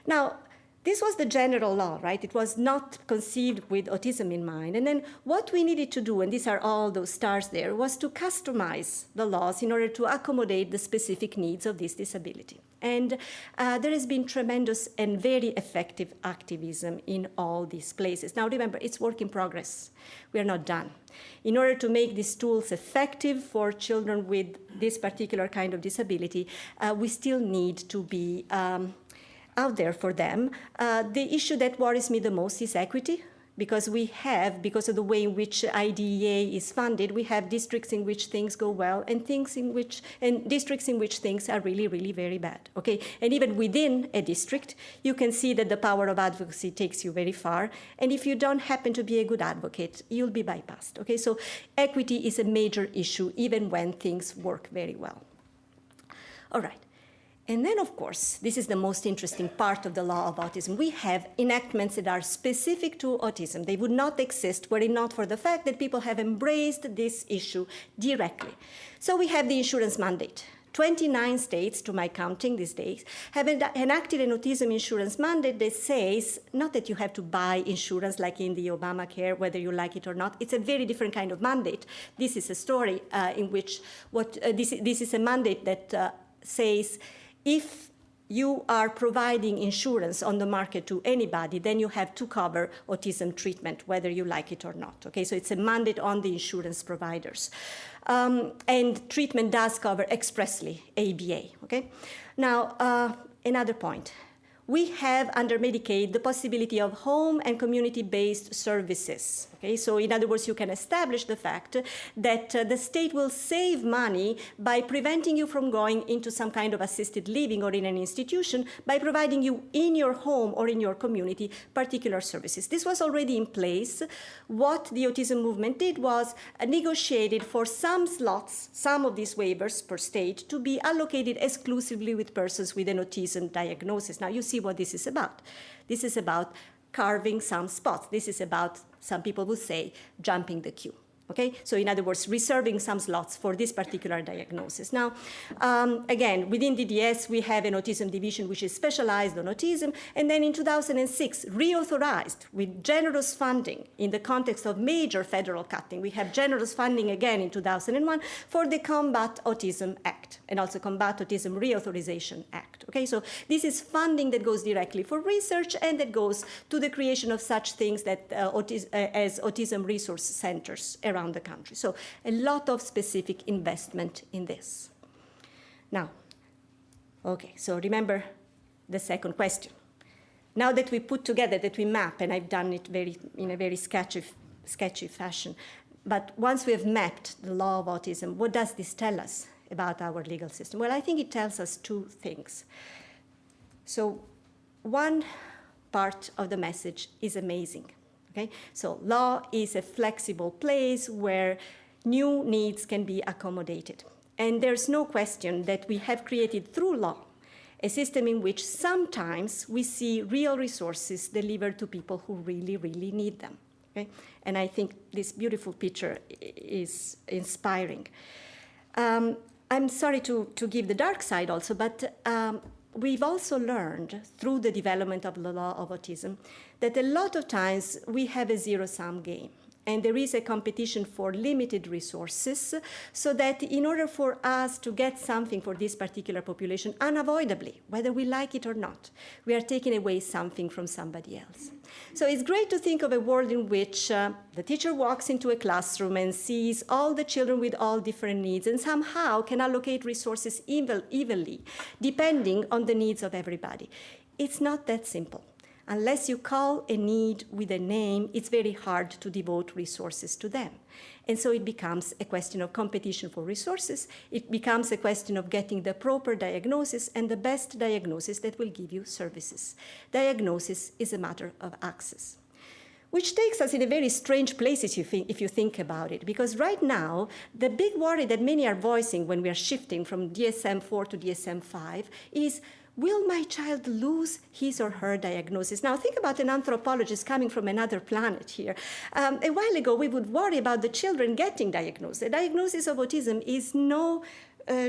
Now, this was the general law, right? It was not conceived with autism in mind. And then what we needed to do, and these are all those stars there, was to customize the laws in order to accommodate the specific needs of this disability. And there has been tremendous and very effective activism in all these places. Now, remember, it's work in progress. We are not done. In order to make these tools effective for children with this particular kind of disability, we still need to be out there for them. The issue that worries me the most is equity. because because of the way in which IDEA is funded, we have districts in which things go well and districts in which things are really, really very bad, okay? And even within a district, you can see that the power of advocacy takes you very far, and if you don't happen to be a good advocate, you'll be bypassed, okay? So equity is a major issue even when things work very well. All right. And then, of course, this is the most interesting part of the law of autism. We have enactments that are specific to autism. They would not exist were it not for the fact that people have embraced this issue directly. So we have the insurance mandate. 29 states, to my counting these days, have enacted an autism insurance mandate that says not that you have to buy insurance like in the Obamacare, whether you like it or not. It's a very different kind of mandate. This is a story in which this is a mandate that says if you are providing insurance on the market to anybody, then you have to cover autism treatment, whether you like it or not. Okay, so it's a mandate on the insurance providers. And treatment does cover expressly ABA. Okay, now another point. We have under Medicaid the possibility of home and community-based services. Okay? So in other words, you can establish the fact that the state will save money by preventing you from going into some kind of assisted living or in an institution by providing you in your home or in your community particular services. This was already in place. What the autism movement did was negotiated for some slots, some of these waivers per state, to be allocated exclusively with persons with an autism diagnosis. Now you see what this is about. This is about carving some spots. This is about, some people would say, jumping the queue. Okay? So in other words, reserving some slots for this particular diagnosis. Now, again, within DDS, we have an autism division which is specialized on autism, and then in 2006, reauthorized with generous funding in the context of major federal cutting. We have generous funding again in 2001 for the Combat Autism Act and also Combat Autism Reauthorization Act. Okay, so this is funding that goes directly for research and that goes to the creation of such things that as autism resource centers around the country. So a lot of specific investment in this. Now, okay, so remember the second question. Now that we put together, that we map, and I've done it in a very sketchy fashion, but once we have mapped the law of autism, what does this tell us about our legal system? Well, I think it tells us two things. So one part of the message is amazing. Okay? So law is a flexible place where new needs can be accommodated. And there's no question that we have created through law a system in which sometimes we see real resources delivered to people who really, really need them. Okay? And I think this beautiful picture is inspiring. I'm sorry to give the dark side also, but we've also learned through the development of the law of autism that a lot of times we have a zero-sum game. And there is a competition for limited resources, so that in order for us to get something for this particular population, unavoidably, whether we like it or not, we are taking away something from somebody else. So it's great to think of a world in which the teacher walks into a classroom and sees all the children with all different needs and somehow can allocate resources evenly, depending on the needs of everybody. It's not that simple. Unless you call a need with a name, it's very hard to devote resources to them. And so it becomes a question of competition for resources. It becomes a question of getting the proper diagnosis and the best diagnosis that will give you services. Diagnosis is a matter of access. Which takes us in a very strange place if you think about it, because right now, the big worry that many are voicing when we are shifting from DSM-4 to DSM-5 is, will my child lose his or her diagnosis? Now, think about an anthropologist coming from another planet here. A while ago, we would worry about the children getting diagnosed. A diagnosis of autism is no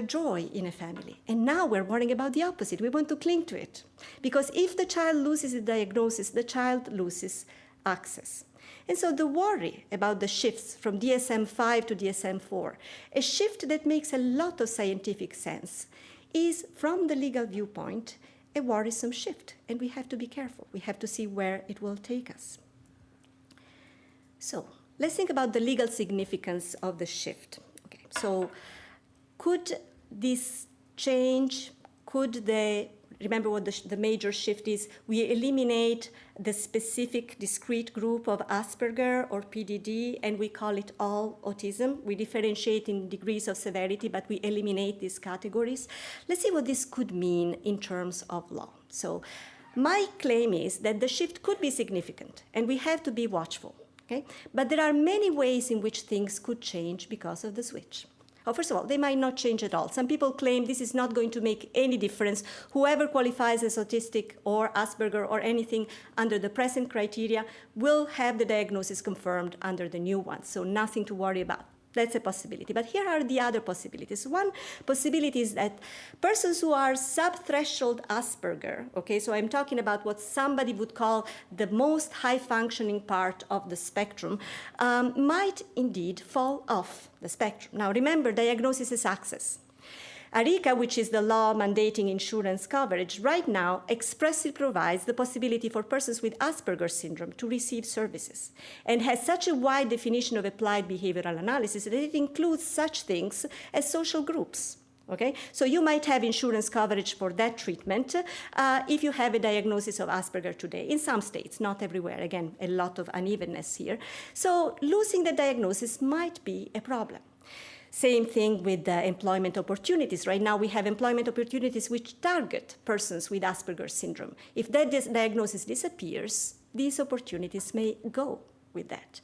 joy in a family. And now we're worrying about the opposite. We want to cling to it. Because if the child loses the diagnosis, the child loses access. And so the worry about the shifts from DSM-5 to DSM-4, a shift that makes a lot of scientific sense, is, from the legal viewpoint, a worrisome shift. And we have to be careful. We have to see where it will take us. So let's think about the legal significance of the shift. Okay, so could this change, could the remember what the major shift is. We eliminate the specific discrete group of Asperger or PDD, and we call it all autism. We differentiate in degrees of severity, but we eliminate these categories. Let's see what this could mean in terms of law. So my claim is that the shift could be significant, and we have to be watchful. Okay? But there are many ways in which things could change because of the switch. Oh, first of all, they might not change at all. Some people claim this is not going to make any difference. Whoever qualifies as autistic or Asperger or anything under the present criteria will have the diagnosis confirmed under the new one, so nothing to worry about. That's a possibility. But here are the other possibilities. One possibility is that persons who are sub-threshold Asperger, okay, so I'm talking about what somebody would call the most high-functioning part of the spectrum, might indeed fall off the spectrum. Now, remember, diagnosis is access. ARICA, which is the law mandating insurance coverage, right now expressly provides the possibility for persons with Asperger's syndrome to receive services and has such a wide definition of applied behavioral analysis that it includes such things as social groups. Okay? So you might have insurance coverage for that treatment if you have a diagnosis of Asperger today. In some states, not everywhere. Again, a lot of unevenness here. So losing the diagnosis might be a problem. Same thing with employment opportunities. Right now, we have employment opportunities which target persons with Asperger's syndrome. If that diagnosis disappears, these opportunities may go with that.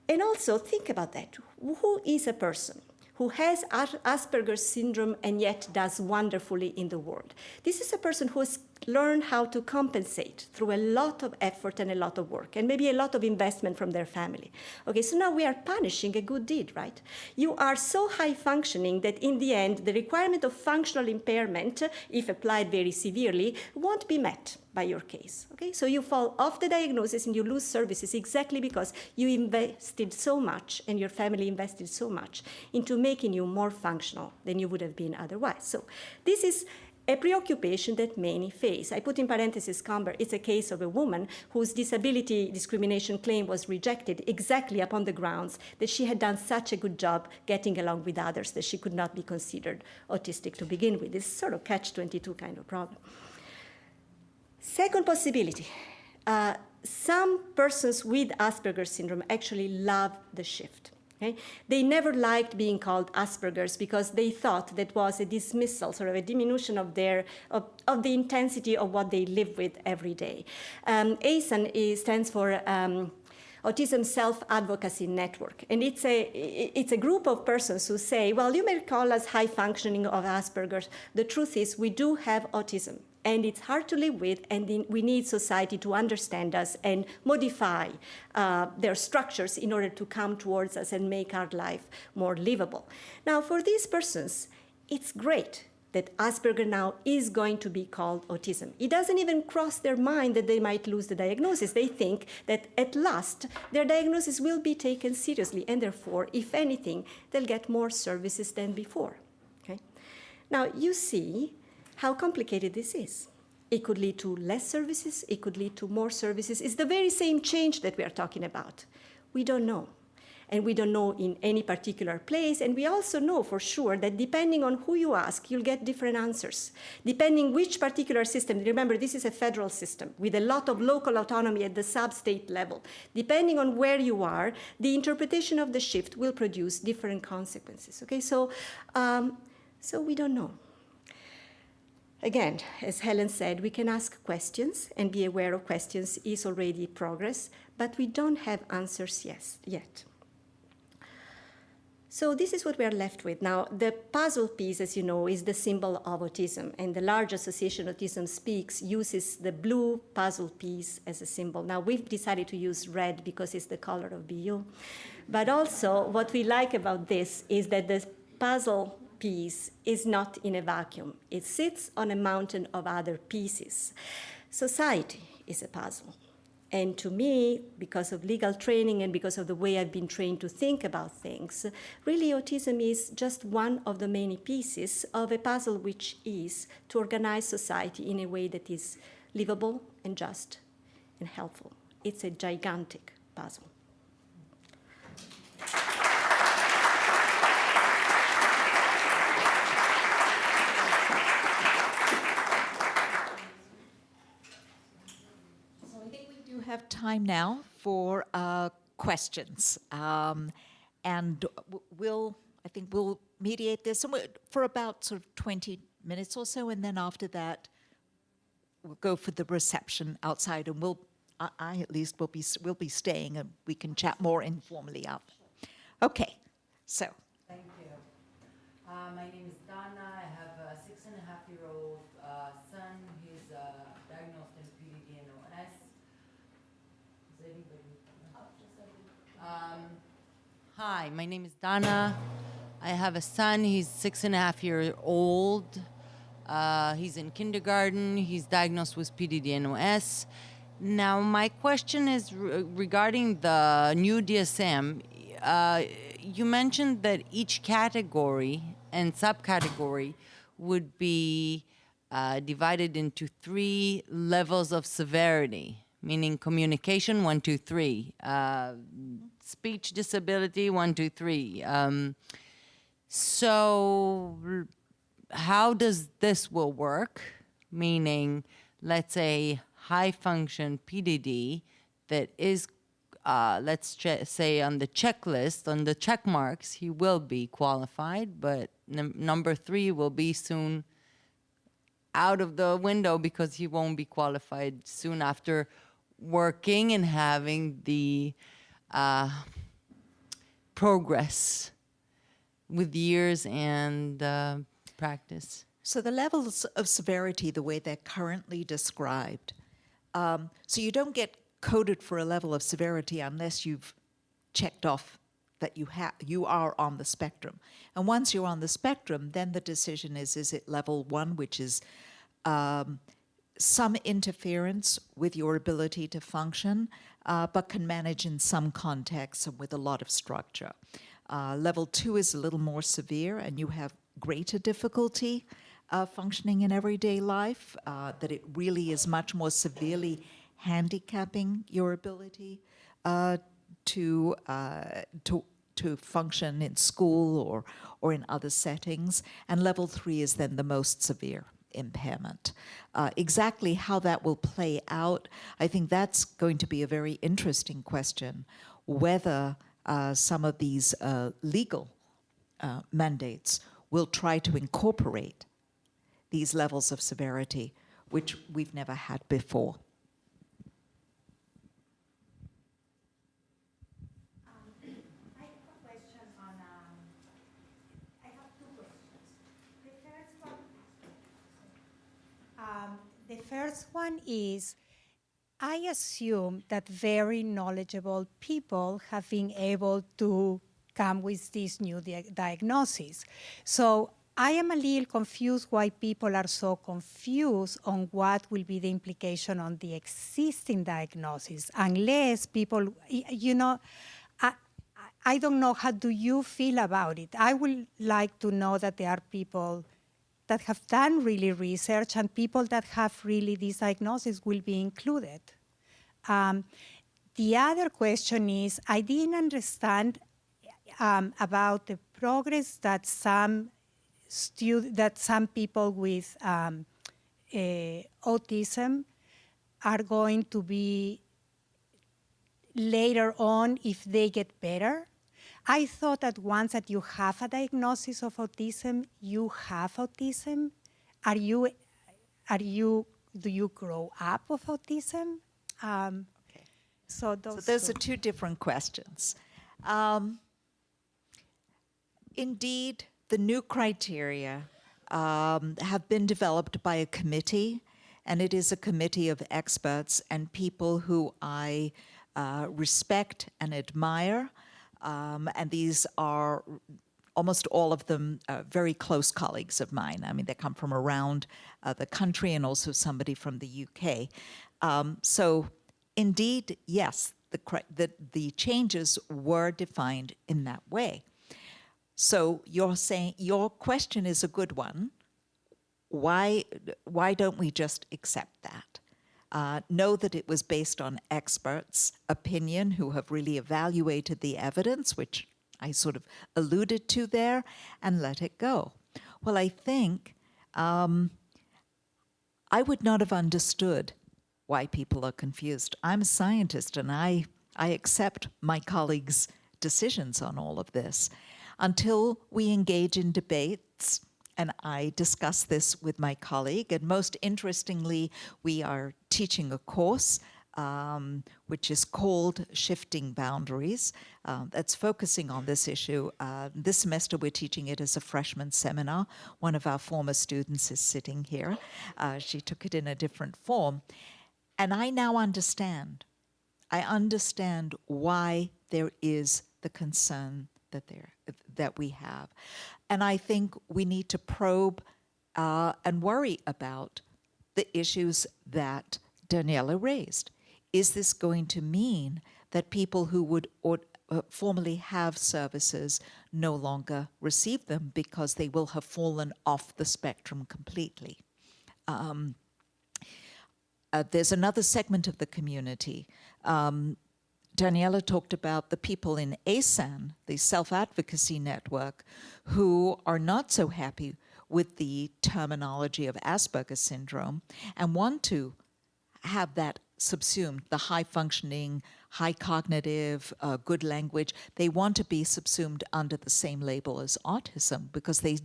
And also, think about that. Who is a person who has Asperger's syndrome and yet does wonderfully in the world? This is a person who has learned how to compensate through a lot of effort and a lot of work, and maybe a lot of investment from their family. Okay, so now we are punishing a good deed, right? You are so high functioning that in the end, the requirement of functional impairment, if applied very severely, won't be met by your case. Okay, so you fall off the diagnosis and you lose services exactly because you invested so much and your family invested so much into making you more functional than you would have been otherwise. So this is a preoccupation that many face. I put in parentheses, Comber, it's a case of a woman whose disability discrimination claim was rejected exactly upon the grounds that she had done such a good job getting along with others that she could not be considered autistic to begin with. This sort of catch-22 kind of problem. Second possibility, some persons with Asperger's syndrome actually love the shift. Okay? They never liked being called Asperger's because they thought that was a dismissal, sort of a diminution of the intensity of what they live with every day. ASAN stands for Autism Self-Advocacy Network. And it's a group of persons who say, well, you may call us high functioning of Asperger's. The truth is we do have autism. And it's hard to live with, and we need society to understand us and modify their structures in order to come towards us and make our life more livable. Now, for these persons, it's great that Asperger now is going to be called autism. It doesn't even cross their mind that they might lose the diagnosis. They think that at last their diagnosis will be taken seriously, and therefore, if anything, they'll get more services than before. Okay? Now, you see how complicated this is. It could lead to less services, it could lead to more services. It's the very same change that we are talking about. We don't know. And we don't know in any particular place, and we also know for sure that depending on who you ask, you'll get different answers. Depending which particular system, remember this is a federal system with a lot of local autonomy at the sub-state level. Depending on where you are, the interpretation of the shift will produce different consequences. Okay, so we don't know. Again, as Helen said, we can ask questions, and be aware of questions is already progress, but we don't have answers yet. So this is what we are left with. Now, the puzzle piece, as you know, is the symbol of autism, and the large association Autism Speaks uses the blue puzzle piece as a symbol. Now, we've decided to use red because it's the color of BU, but also what we like about this is that the puzzle piece is not in a vacuum. It sits on a mountain of other pieces. Society is a puzzle. And to me, because of legal training and because of the way I've been trained to think about things, really autism is just one of the many pieces of a puzzle which is to organize society in a way that is livable and just and helpful. It's a gigantic puzzle. time now for questions. And I think we'll mediate this for about sort of 20 minutes or so, and then after that, we'll go for the reception outside, and I at least will be staying, and we can chat more informally out. Okay, so. Thank you. My name is Dana. I have a 6.5-year-old son. He's diagnosed in PDD-NOS. Is anybody? Hi, my name is Dana. I have a son. He's 6.5 years old. He's in kindergarten. He's diagnosed with PDD-NOS. Now, my question is regarding the new DSM. You mentioned that each category and subcategory would be divided into 3 levels of severity, meaning communication, 1, 2, 3, speech disability, 1, 2, 3. So how does this will work? Meaning, let's say high function PDD that is, let's say on the checklist, on the check marks, he will be qualified, but number 3 will be soon out of the window because he won't be qualified soon after working and having the progress with years and practice. So the levels of severity, the way they're currently described, so you don't get coded for a level of severity unless you've checked off that you are on the spectrum. And once you're on the spectrum, then the decision is it level 1, which is some interference with your ability to function, but can manage in some contexts and with a lot of structure. Level 2 is a little more severe, and you have greater difficulty functioning in everyday life, that it really is much more severely handicapping your ability to function in school or in other settings. And level 3 is then the most severe impairment. Exactly how that will play out, I think that's going to be a very interesting question, whether some of these legal mandates will try to incorporate these levels of severity, which we've never had before. I have a question on, I have 2 questions. The first one is, I assume that very knowledgeable people have been able to come with this new diagnosis. So I am a little confused why people are so confused on what will be the implication on the existing diagnosis, unless people, I don't know, how do you feel about it? I would like to know that there are people that have done really research and people that have really this diagnosis will be included. The other question is, I didn't understand about the progress that some people with autism are going to be later on if they get better. I thought that once that you have a diagnosis of autism, you have autism. Do you grow up with autism? Okay. So those are 2 different questions. Indeed, the new criteria have been developed by a committee, and it is a committee of experts and people who I respect and admire. And these are almost all of them very close colleagues of mine. I mean, they come from around the country and also somebody from the UK. So indeed, yes, the changes were defined in that way. So you're saying your question is a good one. Why don't we just accept that? Know that it was based on experts' opinion who have really evaluated the evidence, which I sort of alluded to there, and let it go. Well, I think I would not have understood why people are confused. I'm a scientist, and I accept my colleagues' decisions on all of this until we engage in debates. And I discuss this with my colleague. And most interestingly, we are teaching a course which is called Shifting Boundaries, that's focusing on this issue. This semester we're teaching it as a freshman seminar. One of our former students is sitting here. She took it in a different form. And I now understand. I understand why there is the concern that we have. And I think we need to probe and worry about the issues that Daniela raised. Is this going to mean that people who would formerly have services no longer receive them because they will have fallen off the spectrum completely? There's another segment of the community. Daniela talked about the people in ASAN, the self-advocacy network, who are not so happy with the terminology of Asperger's syndrome and want to have that subsumed, the high-functioning, high cognitive, good language. They want to be subsumed under the same label as autism because they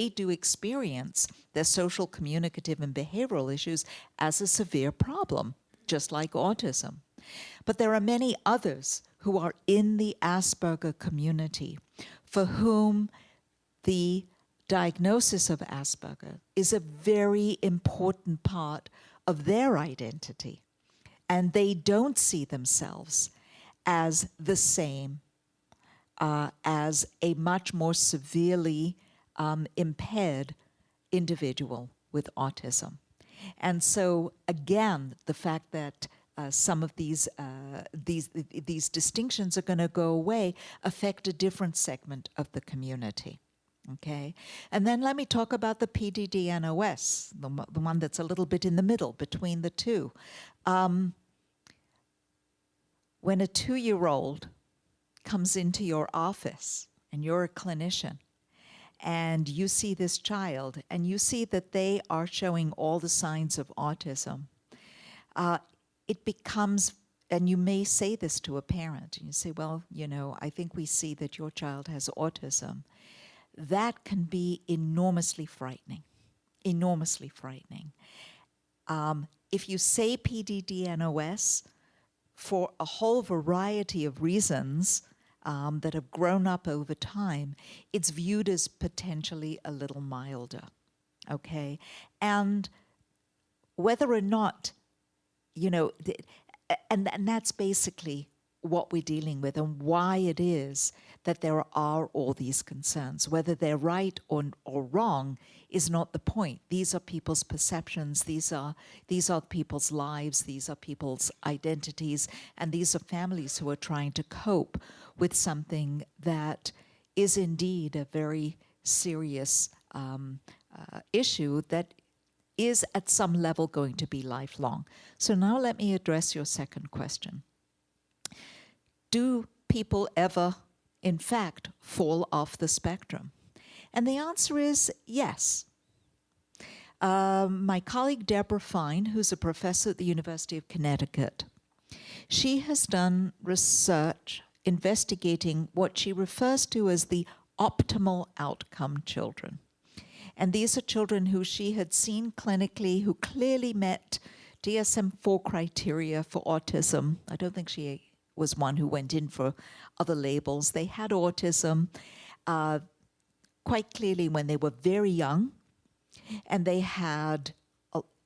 do experience their social, communicative, and behavioral issues as a severe problem, just like autism. But there are many others who are in the Asperger community for whom the diagnosis of Asperger is a very important part of their identity. And they don't see themselves as the same as a much more severely impaired individual with autism. And so, again, the fact that some of these distinctions are going to go away affect a different segment of the community. Okay, and then let me talk about the PDD-NOS, the one that's a little bit in the middle between the two. When a 2-year-old comes into your office and you're a clinician and you see this child and you see that they are showing all the signs of autism, it becomes, and you may say this to a parent, and you say, well, you know, I think we see that your child has autism. That can be enormously frightening, enormously frightening. If you say PDD-NOS, for a whole variety of reasons that have grown up over time, it's viewed as potentially a little milder, okay? And whether or not, you know, and that's basically what we're dealing with and why it is that there are all these concerns. Whether they're right or wrong is not the point. These are people's perceptions, these are people's lives, these are people's identities, and these are families who are trying to cope with something that is indeed a very serious issue that is at some level going to be lifelong. So now let me address your second question. Do people ever, in fact, fall off the spectrum? And the answer is yes. My colleague Deborah Fine, who's a professor at the University of Connecticut, she has done research investigating what she refers to as the optimal outcome children. And these are children who she had seen clinically, who clearly met DSM-4 criteria for autism. I don't think she was one who went in for other labels. They had autism quite clearly when they were very young, and they had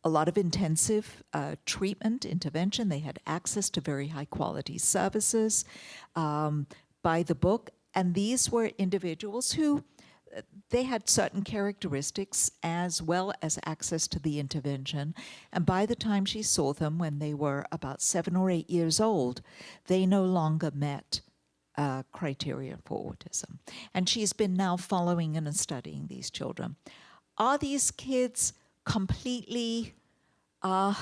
a lot of intensive treatment, intervention. They had access to very high-quality services by the book, and these were individuals who they had certain characteristics as well as access to the intervention. And by the time she saw them, when they were about 7 or 8 years old, they no longer met criteria for autism. And she's been now following and studying these children. Are these kids completely, do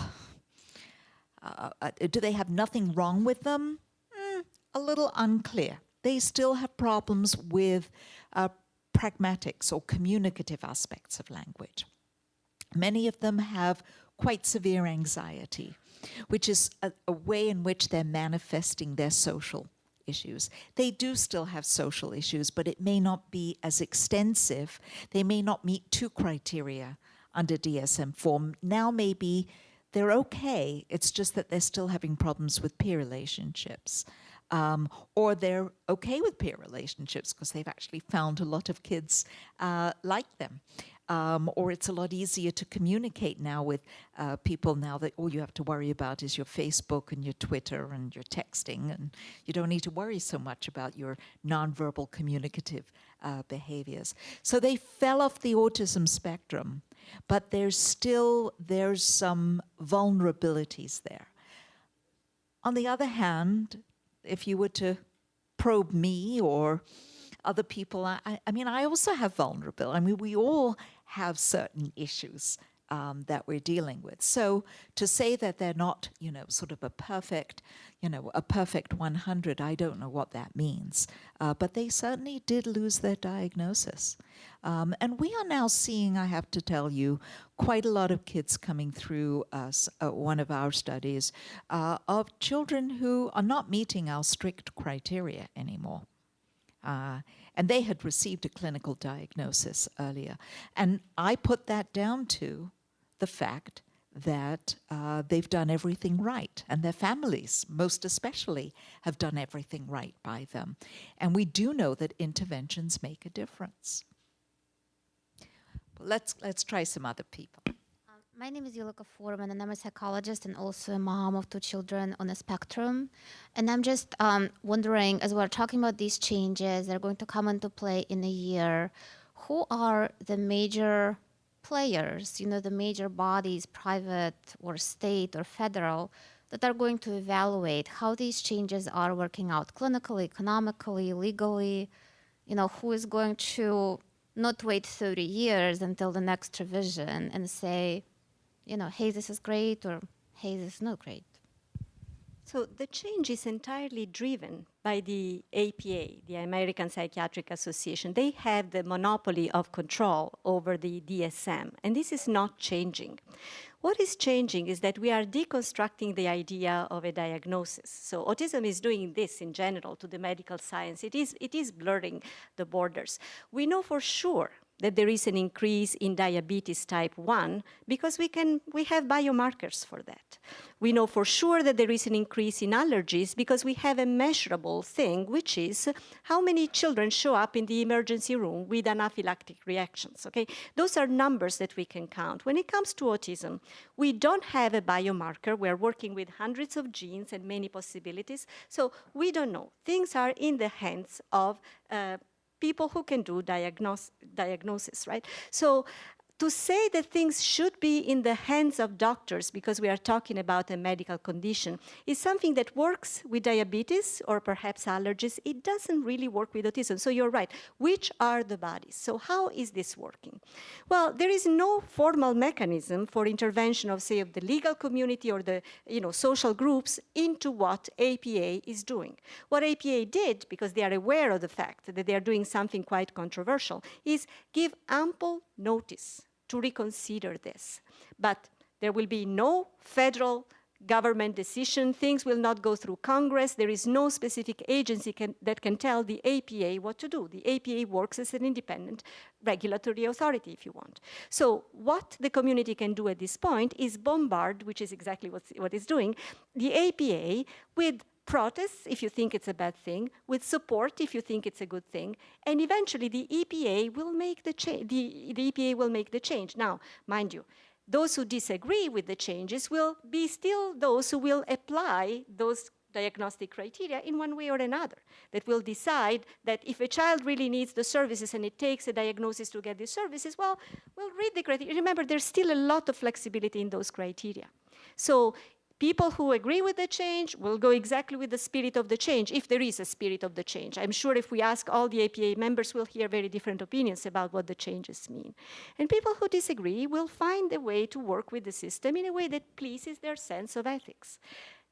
they have nothing wrong with them? A little unclear. They still have problems with pragmatics or communicative aspects of language. Many of them have quite severe anxiety, which is a way in which they're manifesting their social issues. They do still have social issues, but it may not be as extensive. They may not meet 2 criteria under DSM-4. Now maybe they're okay. It's just that they're still having problems with peer relationships. Or they're okay with peer relationships because they've actually found a lot of kids like them. Or it's a lot easier to communicate now with people now that all you have to worry about is your Facebook and your Twitter and your texting, and you don't need to worry so much about your nonverbal communicative behaviors. So they fell off the autism spectrum, but there's some vulnerabilities there. On the other hand, if you were to probe me or other people, I mean, I also have vulnerability. I mean, we all have certain issues that we're dealing with. So to say that they're not, sort of a perfect 100, I don't know what that means. But they certainly did lose their diagnosis. And we are now seeing, I have to tell you, quite a lot of kids coming through one of our studies of children who are not meeting our strict criteria anymore. And they had received a clinical diagnosis earlier. And I put that down to the fact that they've done everything right. And their families, most especially, have done everything right by them. And we do know that interventions make a difference. Let's try some other people. My name is Yulika Foreman, and I'm a psychologist and also a mom of 2 children on the spectrum. And I'm just wondering, as we're talking about these changes that are going to come into play in a year, who are the major players, the major bodies, private or state or federal, that are going to evaluate how these changes are working out clinically, economically, legally? Who is going to not wait 30 years until the next revision and say, hey, this is great, or hey, this is not great? So the change is entirely driven by the APA, the American Psychiatric Association. They have the monopoly of control over the DSM, and this is not changing. What is changing is that we are deconstructing the idea of a diagnosis. So autism is doing this in general to the medical science. It is blurring the borders. We know for sure that there is an increase in diabetes type 1 because we have biomarkers for that. We know for sure that there is an increase in allergies because we have a measurable thing, which is how many children show up in the emergency room with anaphylactic reactions, okay? Those are numbers that we can count. When it comes to autism, we don't have a biomarker. We're working with hundreds of genes and many possibilities, so we don't know. Things are in the hands of people who can do diagnosis, right? So to say that things should be in the hands of doctors because we are talking about a medical condition is something that works with diabetes or perhaps allergies. It doesn't really work with autism. So you're right. Which are the bodies? So how is this working? Well, there is no formal mechanism for intervention of, say, of the legal community or the social groups into what APA is doing. What APA did, because they are aware of the fact that they are doing something quite controversial, is give ample notice to reconsider this. But there will be no federal government decision. Things will not go through Congress. There is no specific agency that can tell the APA what to do. The APA works as an independent regulatory authority, if you want. So what the community can do at this point is bombard, which is exactly what it's doing, the APA with protests if you think it's a bad thing, with support if you think it's a good thing, and eventually the EPA will make the change. The EPA will make the change. Now, mind you, those who disagree with the changes will be still those who will apply those diagnostic criteria in one way or another, that will decide that if a child really needs the services and it takes a diagnosis to get the services, well, we'll read the criteria. Remember, there's still a lot of flexibility in those criteria. So people who agree with the change will go exactly with the spirit of the change, if there is a spirit of the change. I'm sure if we ask all the APA members, we'll hear very different opinions about what the changes mean. And people who disagree will find a way to work with the system in a way that pleases their sense of ethics.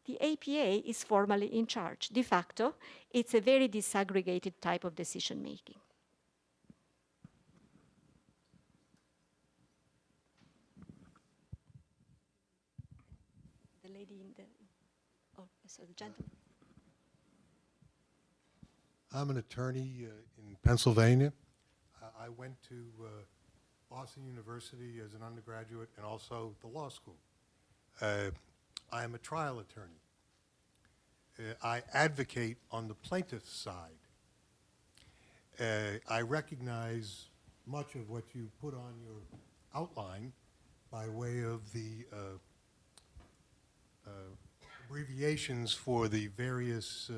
The APA is formally in charge. De facto, it's a very disaggregated type of decision-making. So the gentleman. I'm an attorney in Pennsylvania. I went to Boston University as an undergraduate and also the law school. I am a trial attorney. I advocate on the plaintiff's side. I recognize much of what you put on your outline by way of the abbreviations for the various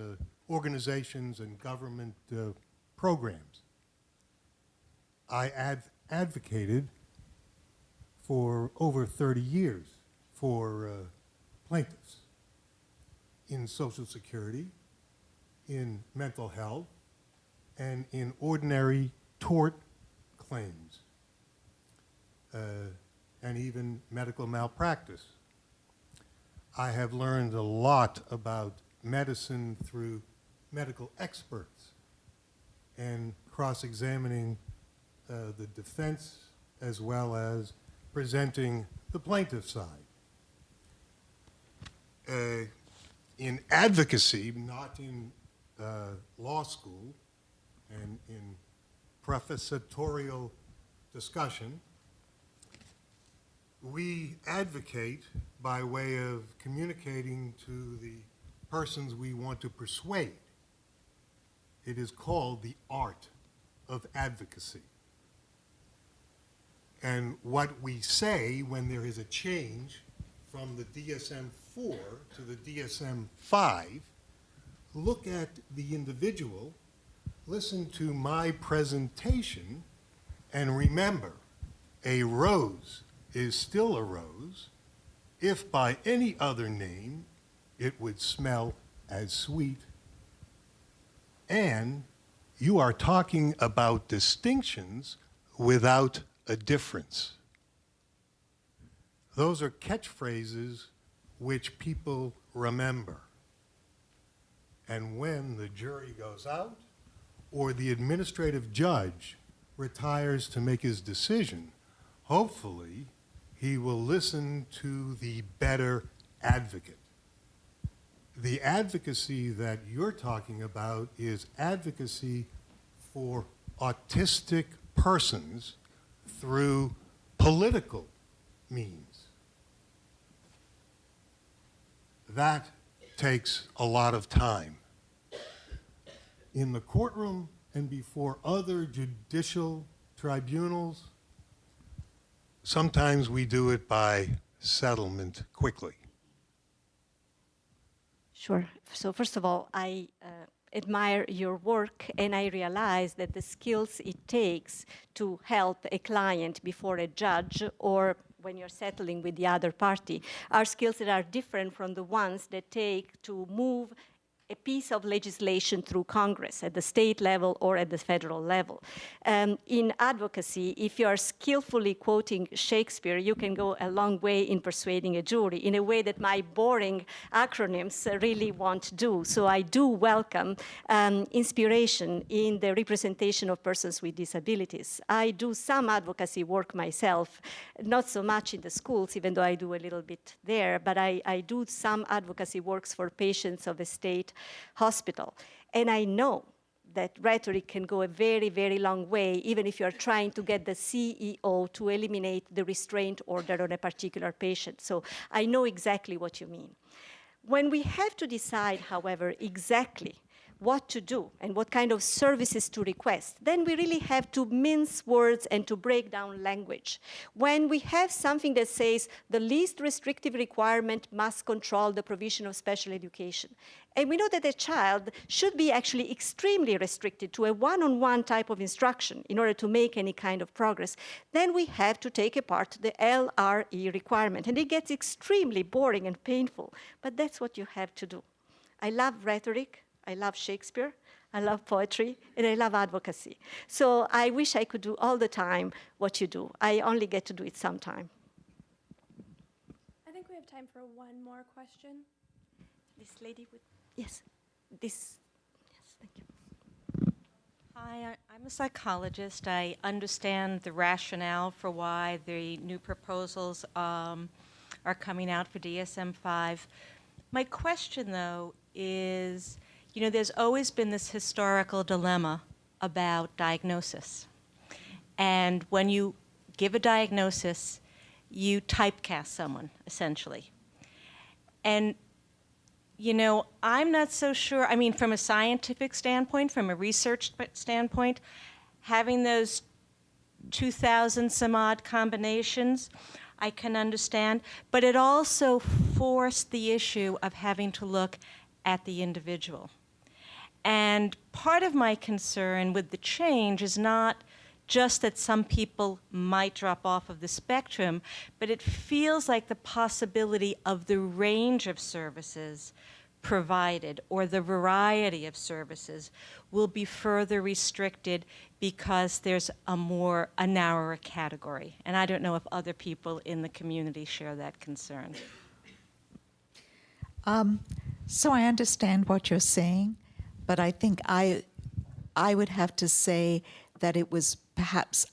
organizations and government programs. I advocated for over 30 years for plaintiffs in Social Security, in mental health, and in ordinary tort claims, and even medical malpractice. I have learned a lot about medicine through medical experts and cross-examining the defense as well as presenting the plaintiff's side. In advocacy, not in law school, and in professorial discussion, we advocate by way of communicating to the persons we want to persuade. It is called the art of advocacy. And what we say when there is a change from the DSM-4 to the DSM-5, look at the individual, listen to my presentation, and remember, a rose is still a rose if by any other name it would smell as sweet. And you are talking about distinctions without a difference. Those are catchphrases which people remember. And when the jury goes out or the administrative judge retires to make his decision, hopefully he will listen to the better advocate. The advocacy that you're talking about is advocacy for autistic persons through political means. That takes a lot of time. In the courtroom and before other judicial tribunals, sometimes we do it by settlement quickly. Sure. So first of all, I admire your work, and I realize that the skills it takes to help a client before a judge or when you're settling with the other party are skills that are different from the ones that take to move a piece of legislation through Congress at the state level or at the federal level. In advocacy, if you are skillfully quoting Shakespeare, you can go a long way in persuading a jury in a way that my boring acronyms really won't do. So I do welcome inspiration in the representation of persons with disabilities. I do some advocacy work myself, not so much in the schools, even though I do a little bit there, but I do some advocacy works for patients of a state hospital. And I know that rhetoric can go a very, very long way, even if you're trying to get the CEO to eliminate the restraint order on a particular patient. So I know exactly what you mean. When we have to decide, however, exactly what to do and what kind of services to request, then we really have to mince words and to break down language. When we have something that says the least restrictive requirement must control the provision of special education, and we know that a child should be actually extremely restricted to a one-on-one type of instruction in order to make any kind of progress, then we have to take apart the LRE requirement. And it gets extremely boring and painful, but that's what you have to do. I love rhetoric. I love Shakespeare, I love poetry, and I love advocacy. So I wish I could do all the time what you do. I only get to do it sometime. I think we have time for one more question. This lady would, yes, yes, thank you. Hi, I'm a psychologist. I understand the rationale for why the new proposals are coming out for DSM-5. My question, though, is, there's always been this historical dilemma about diagnosis. And when you give a diagnosis, you typecast someone, essentially. And, I'm not so sure. I mean, from a scientific standpoint, from a research standpoint, having those 2,000 some odd combinations, I can understand. But it also forced the issue of having to look at the individual. And part of my concern with the change is not just that some people might drop off of the spectrum, but it feels like the possibility of the range of services provided or the variety of services will be further restricted because there's a narrower category. And I don't know if other people in the community share that concern. So I understand what you're saying, but I think I would have to say that it was perhaps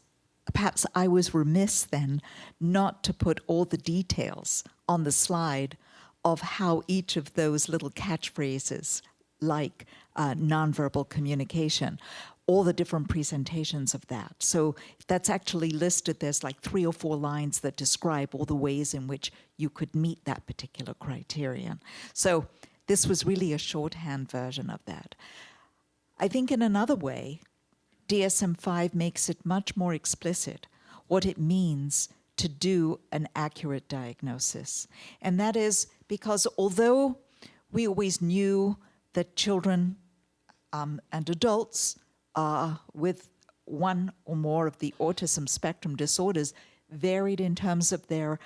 I was remiss then not to put all the details on the slide of how each of those little catchphrases, like nonverbal communication, all the different presentations of that. So that's actually listed. There's like 3 or 4 lines that describe all the ways in which you could meet that particular criterion. So this was really a shorthand version of that. I think in another way, DSM-5 makes it much more explicit what it means to do an accurate diagnosis. And that is because although we always knew that children and adults with one or more of the autism spectrum disorders varied in terms of their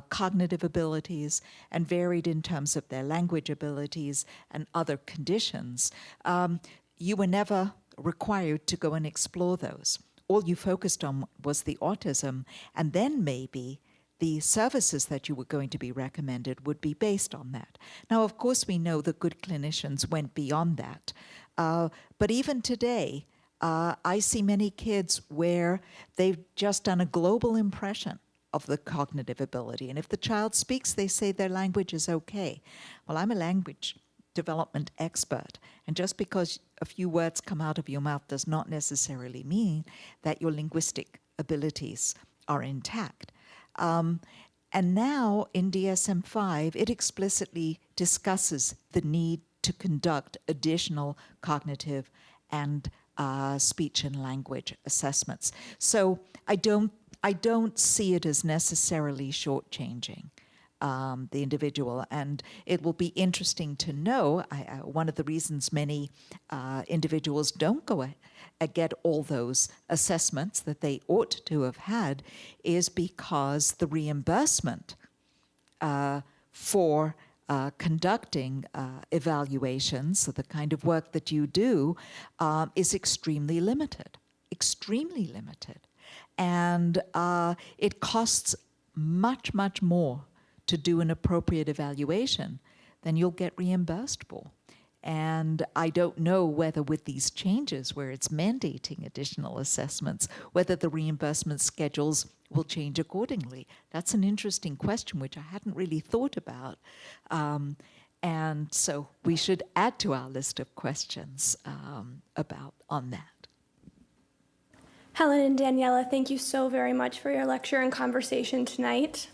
cognitive abilities and varied in terms of their language abilities and other conditions, you were never required to go and explore those. All you focused on was the autism, and then maybe the services that you were going to be recommended would be based on that. Now, of course, we know that good clinicians went beyond that. But even today, I see many kids where they've just done a global impression of the cognitive ability. And if the child speaks, they say their language is okay. Well, I'm a language development expert. And just because a few words come out of your mouth does not necessarily mean that your linguistic abilities are intact. And now in DSM-5, it explicitly discusses the need to conduct additional cognitive and speech and language assessments. So I don't see it as necessarily shortchanging the individual, and it will be interesting to know. One of the reasons many individuals don't go get all those assessments that they ought to have had is because the reimbursement for conducting evaluations, so the kind of work that you do, is extremely limited, and it costs much, much more to do an appropriate evaluation than you'll get reimbursed for. And I don't know whether with these changes where it's mandating additional assessments, whether the reimbursement schedules will change accordingly. That's an interesting question, which I hadn't really thought about. And so we should add to our list of questions on that. Helen and Daniela, thank you so very much for your lecture and conversation tonight.